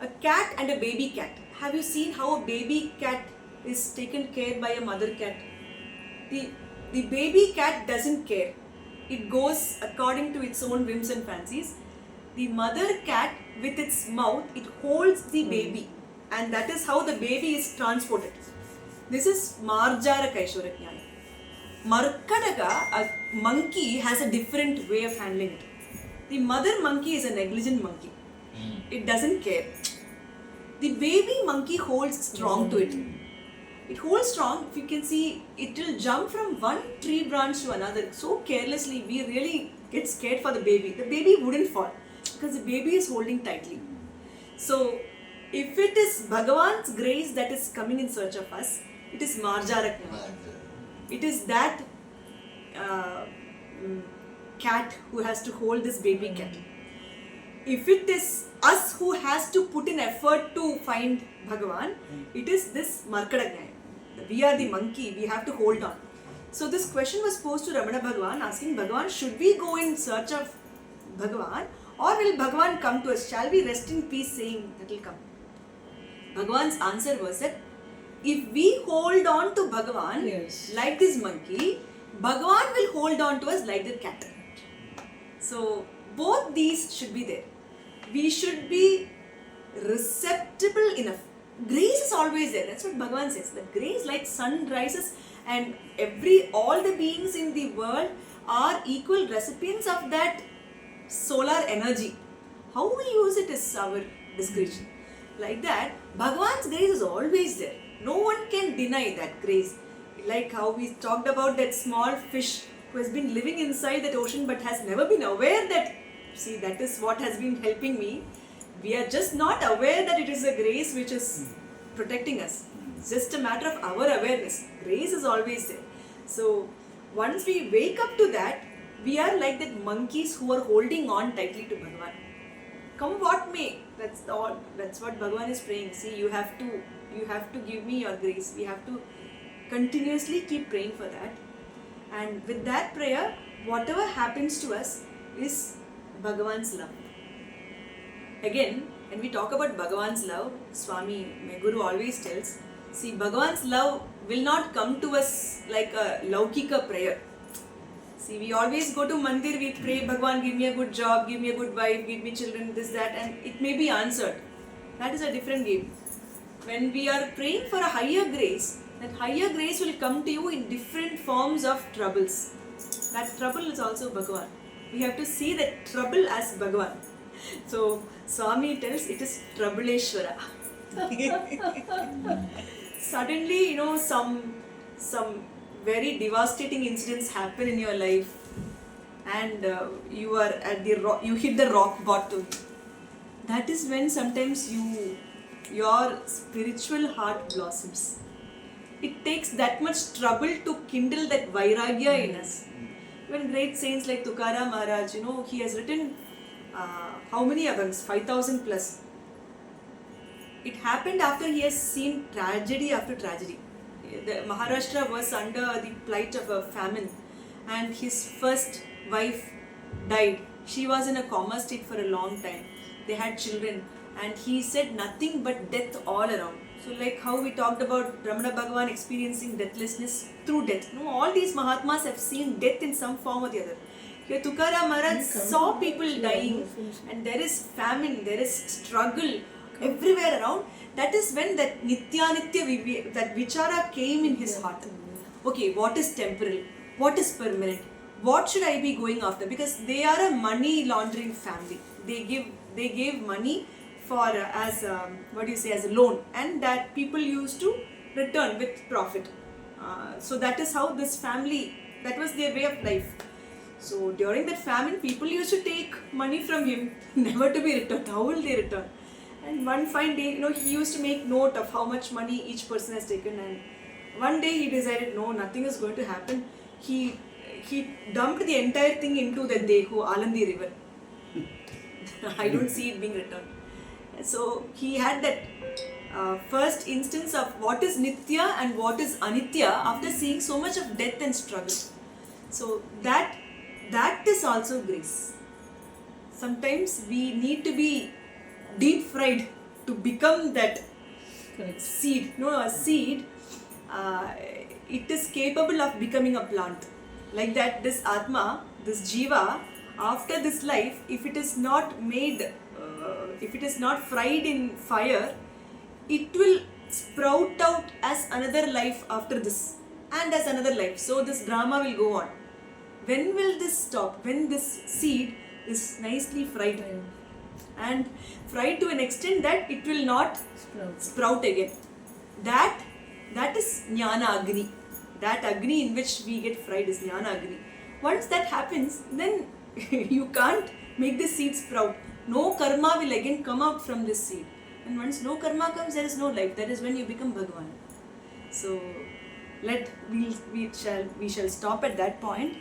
A cat and a baby cat. Have you seen how a baby cat is taken care by a mother cat? The baby cat doesn't care. It goes according to its own whims and fancies. The mother cat, with its mouth, it holds the baby, and that is how the baby is transported. This is Marjara Kaishora Nyaya. Markadaga, a monkey, has a different way of handling it. The mother monkey is a negligent monkey. It doesn't care. The baby monkey holds strong to it. It holds strong. If you can see, it will jump from one tree branch to another so carelessly. We really get scared for the baby. The baby wouldn't fall because the baby is holding tightly. So, if it is Bhagavan's grace that is coming in search of us, it is Marjarakna. It is that cat who has to hold this baby cat. If it is us who has to put in effort to find Bhagavan, it is this Markadagnaya. We are the monkey, we have to hold on. So this question was posed to Ramana Bhagavan, asking Bhagavan, should we go in search of Bhagavan, or will Bhagavan come to us? Shall we rest in peace saying that will come? Bhagavan's answer was that if we hold on to Bhagavan like this monkey, Bhagavan will hold on to us like the cat. So both these should be there. We should be receptible enough. Grace is always there. That's what Bhagavan says. That grace, like sun rises, and all the beings in the world are equal recipients of that solar energy. How we use it is our discretion. Like that, Bhagavan's grace is always there. No one can deny that grace. Like how we talked about that small fish who has been living inside that ocean but has never been aware that, see, that is what has been helping me. We are just not aware that it is a grace which is protecting us. It's just a matter of our awareness. Grace is always there. So once we wake up to that, we are like that monkeys who are holding on tightly to Bhagavan. Come what may, that's all. That's what Bhagavan is praying. See, you have to give me your grace. We have to continuously keep praying for that. And with that prayer, whatever happens to us is Bhagavan's love. Again, when we talk about Bhagavan's love, Swami, my Guru always tells, see, Bhagavan's love will not come to us like a Laukika prayer. See, we always go to mandir, we pray, Bhagavan, give me a good job, give me a good wife, give me children, this, that, and it may be answered. That is a different game. When we are praying for a higher grace, that higher grace will come to you in different forms of troubles. That trouble is also Bhagavan. We have to see that trouble as Bhagavan. So, Swami tells it is Troubleshwara. Suddenly, some very devastating incidents happen in your life, and you are at you hit the rock bottom. That is when sometimes your spiritual heart blossoms. It takes that much trouble to kindle that vairagya in us. Even great saints like Tukaram Maharaj, he has written how many abhangs? 5,000 plus. It happened after he has seen tragedy after tragedy. The Maharashtra was under the plight of a famine, and his first wife died. She was in a coma state for a long time. They had children, and he said nothing but death all around. So like how we talked about Ramana Bhagavan experiencing deathlessness through death. No, all these Mahatmas have seen death in some form or the other. Here Tukaram Maharaj saw people dying, and there is famine, there is struggle everywhere around. That is when that Nitya, that Vichara came in his heart. Okay, what is temporal? What is permanent? What should I be going after? Because they are a money laundering family. They gave money for as a loan, and that people used to return with profit. So that is how this family, that was their way of life. So during that famine, people used to take money from him, never to be returned. How will they return? And one fine day, he used to make note of how much money each person has taken. And one day he decided, no, nothing is going to happen. He dumped the entire thing into the Dehu, Alandi river. I don't see it being returned. So he had that first instance of what is Nitya and what is Anitya after seeing so much of death and struggle. So that is also grace. Sometimes we need to be deep fried to become that seed. A seed, it is capable of becoming a plant. Like that, this Atma, this Jiva, after this life, if it is not made, if it is not fried in fire, it will sprout out as another life after this, and as another life. So this drama will go on. When will this stop? When this seed is nicely fried and fried to an extent that it will not sprout again. That is Jnana Agni. That Agni in which we get fried is Jnana Agni. Once that happens, then you can't make this seed sprout. No karma will again come out from this seed. And once no karma comes, there is no life. That is when you become Bhagavan. So we shall stop at that point.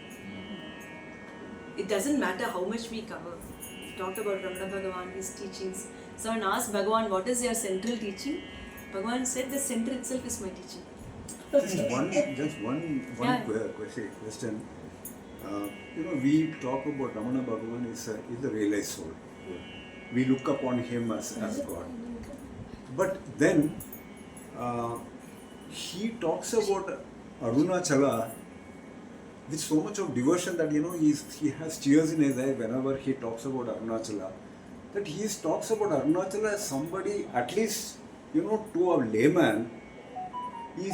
It doesn't matter how much we cover. We talked about Ramana Bhagavan, his teachings. Someone asked Bhagavan, what is your central teaching? Bhagavan said, the center itself is my teaching. Just one question. We talk about Ramana Bhagavan is a realized soul. We look upon him as God. But then he talks about Arunachala with so much of devotion that he has tears in his eye whenever he talks about Arunachala. That he talks about Arunachala as somebody, at least to a layman, he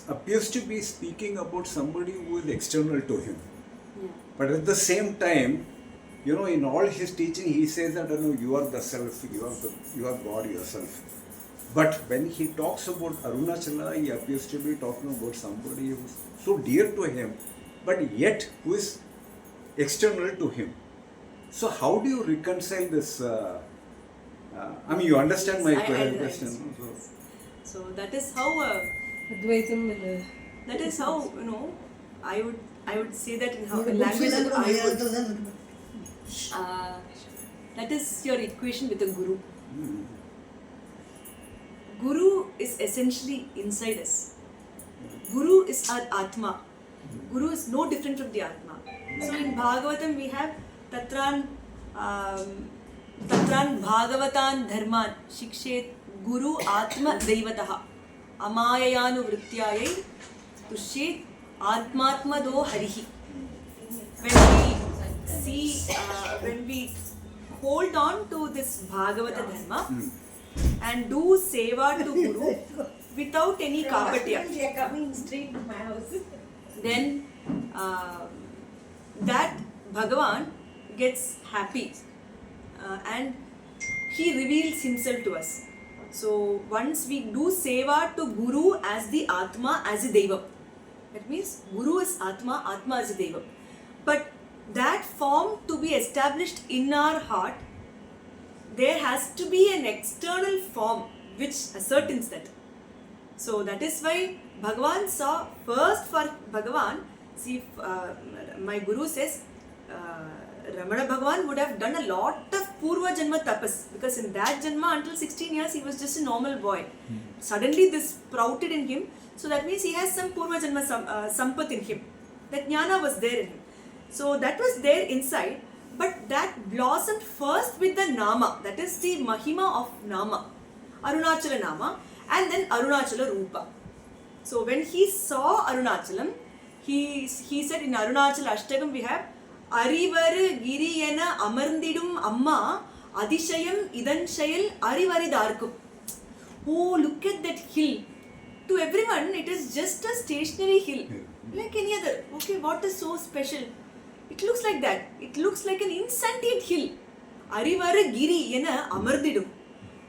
appears to be speaking about somebody who is external to him. Yeah. But at the same time, in all his teaching, he says that you are the self, you are God yourself. But when he talks about Arunachala, he appears to be talking about somebody who's so dear to him, but yet who is external to him. So how do you reconcile this? I mean, you understand my I question. So that is how Advaitam with the that is how I would say that in how in language that I would that is your equation with a guru. Guru is essentially inside us. Guru is our Atma. Guru is no different from the Atma. So in Bhagavatam we have Tatran Bhagavatan Dharman Shikshet Guru Atma Devataha Amayayanu Vrityayai Tushet Atmatma Do Harihi. When we hold on to this Bhagavata Dharma and do seva to Guru without any kapatya, They are coming straight to my house. then that Bhagavan gets happy and he reveals himself to us. So once we do seva to Guru as the Atma, as a Deva, that means Guru is Atma, Atma is a Deva. But that form to be established in our heart, there has to be an external form which ascertains that. So that is why Bhagavan saw first for Bhagavan. See, my Guru says Ramana Bhagavan would have done a lot of Purva Janma tapas, because in that Janma until 16 years he was just a normal boy. Suddenly this sprouted in him, so that means he has some Purva Janma sampat in him. That jnana was there in him. So that was there inside, but that blossomed first with the Nama, that is the Mahima of Nama, Arunachala Nama, and then Arunachala Rupa. So when he saw Arunachalam, he said in Arunachala Ashtakam we have Arivaru Giriyena Amarndidum Amma Adishayam Idan Shayal Arivaridarkum. Oh, look at that hill. To everyone, it is just a stationary hill, like any other. Okay, what is so special? It looks like that. It looks like an insentient hill. Arivaru Giriyena Amardidum.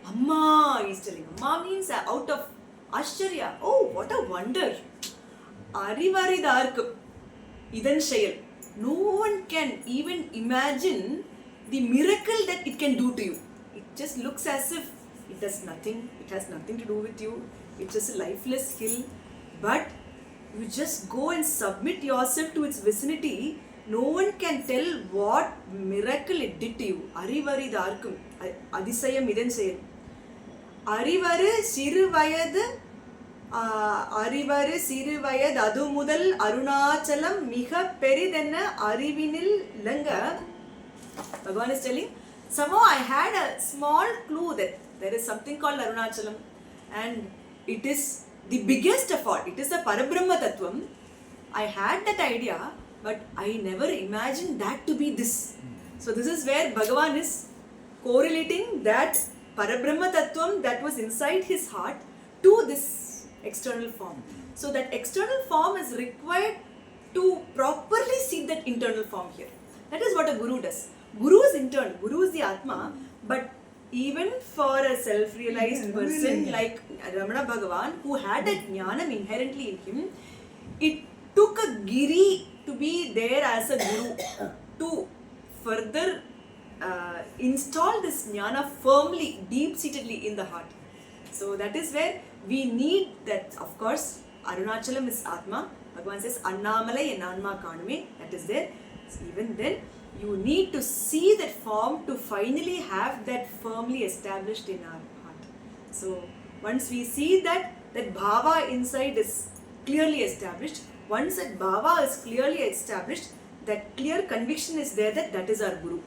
Amma is telling. Amma means out of Ashcharya. Oh, what a wonder. Arivaridarkum Idan Shayal. No one can even imagine the miracle that it can do to you. It just looks as if it does nothing. It has nothing to do with you. It's just a lifeless hill. But you just go and submit yourself to its vicinity. No one can tell what miracle it did to you. Arivari Darkum. Adisayam Idan Shayal. Arivaru Siruvayadu Arivaru Siruvayad Adu Mudal Arunachalam Miha Peridena Arivinil Langa. Bhagavan is telling, somehow I had a small clue that there is something called Arunachalam and it is the biggest of all. It is the Parabrahma Tattvam. I had that idea, but I never imagined that to be this. So this is where Bhagavan is correlating that Parabrahma Tattvam that was inside his heart to this external form. So that external form is required to properly see that internal form here. That is what a Guru does. Guru is internal, Guru is the Atma, but even for a self-realized person like Ramana Bhagavan, who had that jnanam inherently in him, it took a giri to be there as a Guru to further install this jnana firmly, deep-seatedly in the heart. So that is where we need that. Of course, Arunachalam is Atma. Bhagavan says, Annamalai and Anma Kanume. That is there. So even then, you need to see that form to finally have that firmly established in our heart. So once we see that bhava inside is clearly established, once that bhava is clearly established, that clear conviction is there that that is our Guru.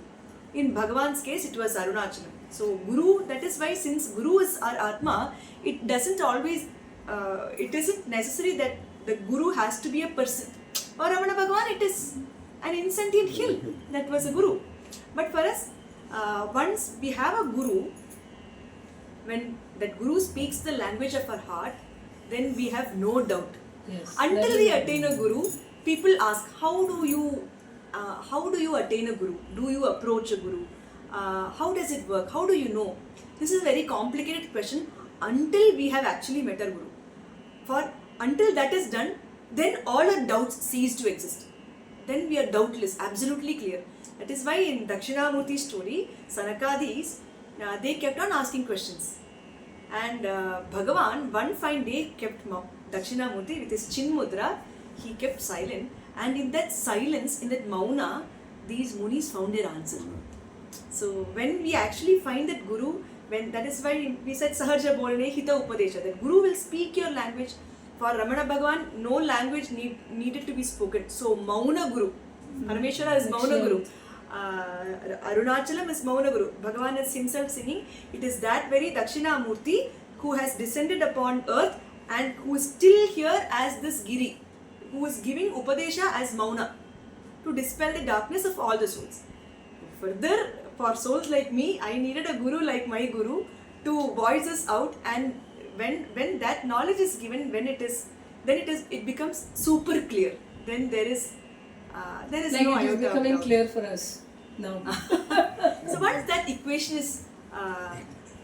In Bhagavan's case, it was Arunachalam. So Guru, that is why since Guru is our Atma, it doesn't always, it isn't necessary that the Guru has to be a person. For Ramana Bhagavan, it is an insentient hill that was a Guru. But for us, once we have a Guru, when that Guru speaks the language of our heart, then we have no doubt. Yes, Until we attain a Guru, people ask, how do you attain a Guru? Do you approach a Guru? How does it work? How do you know? This is a very complicated question. until we have actually met our Guru. Until that is done, then all our doubts cease to exist. Then we are doubtless, absolutely clear. That is why in Dakshinamurti's story, Sanakadis, they kept on asking questions. And Bhagavan, one fine day, kept Dakshinamurti with his chin mudra, he kept silent. And in that silence, in that mauna, these munis found their answer. So when we actually find that Guru, that is why we said Sahaja Bolne Hita Upadesha, that Guru will speak your language. For Ramana Bhagavan, no language needed to be spoken. So Mauna Guru, Parameshwara is Mauna Guru. Arunachalam is Mauna Guru. Bhagavan is himself singing. It is that very Dakshinamurti who has descended upon earth and who is still here as this Giri, who is giving Upadesha as Mauna to dispel the darkness of all the souls. Further, for souls like me, I needed a Guru like my Guru to voice us out, and when that knowledge is given, it becomes super clear. Then there is Like no it is iota of becoming doubt. clear for us now. So once that equation is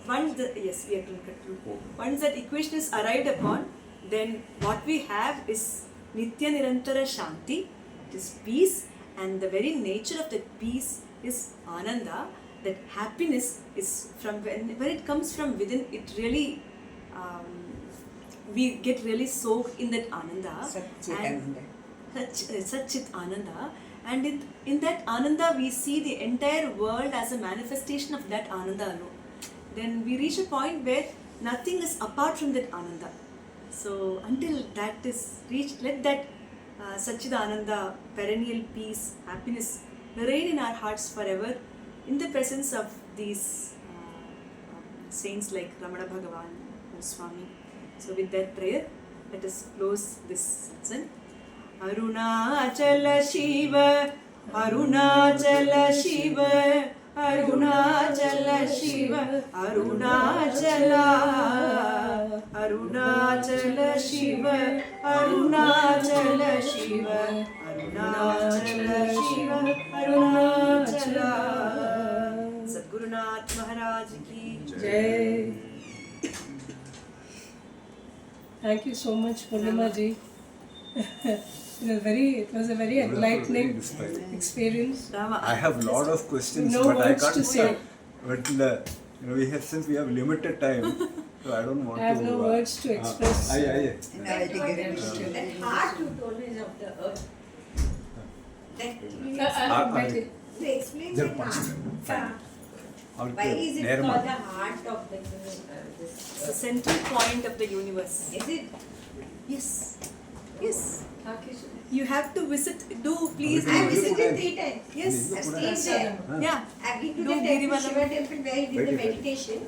once that equation is arrived upon, then what we have is Nitya Nirantara Shanti, it is peace, and the very nature of that peace is Ananda. That happiness is from when it comes from within, it really we get really soaked in that Ananda. Satchit Ananda. And in that Ananda, we see the entire world as a manifestation of that Ananda alone. Then we reach a point where nothing is apart from that Ananda. So until that is reached, let that Satchidananda, perennial peace, happiness reign in our hearts forever in the presence of these saints like Ramana Bhagavan or Swami. So with that prayer, let us close this satsang. Arunachala Shiva, Arunachala Shiva, Arunachala Shiva, Arunachala, Arunachala Shiva, Arunachala Shiva, Arunachala Shiva, Arunachala. Sadgurunath Maharaj ki Jai. Thank you so much, Purnima ji. It was a very enlightening experience. Rama. I have a lot of questions, No but I words can't to say. But since we have limited time, so I don't want I have to. no words to express. That heart you told me is of the earth. Betty. To explain They're that punching. heart. Why is it called the heart of the It's the this? central point of the universe. Is it? Yes. Yes. You have to visit. Do please. I have visited 3 times. Yes. I've stayed there. Yeah. I've been to Do the temple, Girivalam. Shiva temple where he did the meditation.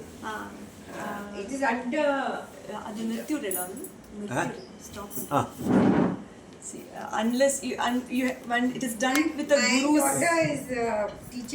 It is under. ಅದು ನಿರ್ತಿಯುವುದಿಲ್ಲ ಒಂದು stop Ah. See, unless when it is done with the My guru's daughter is teacher.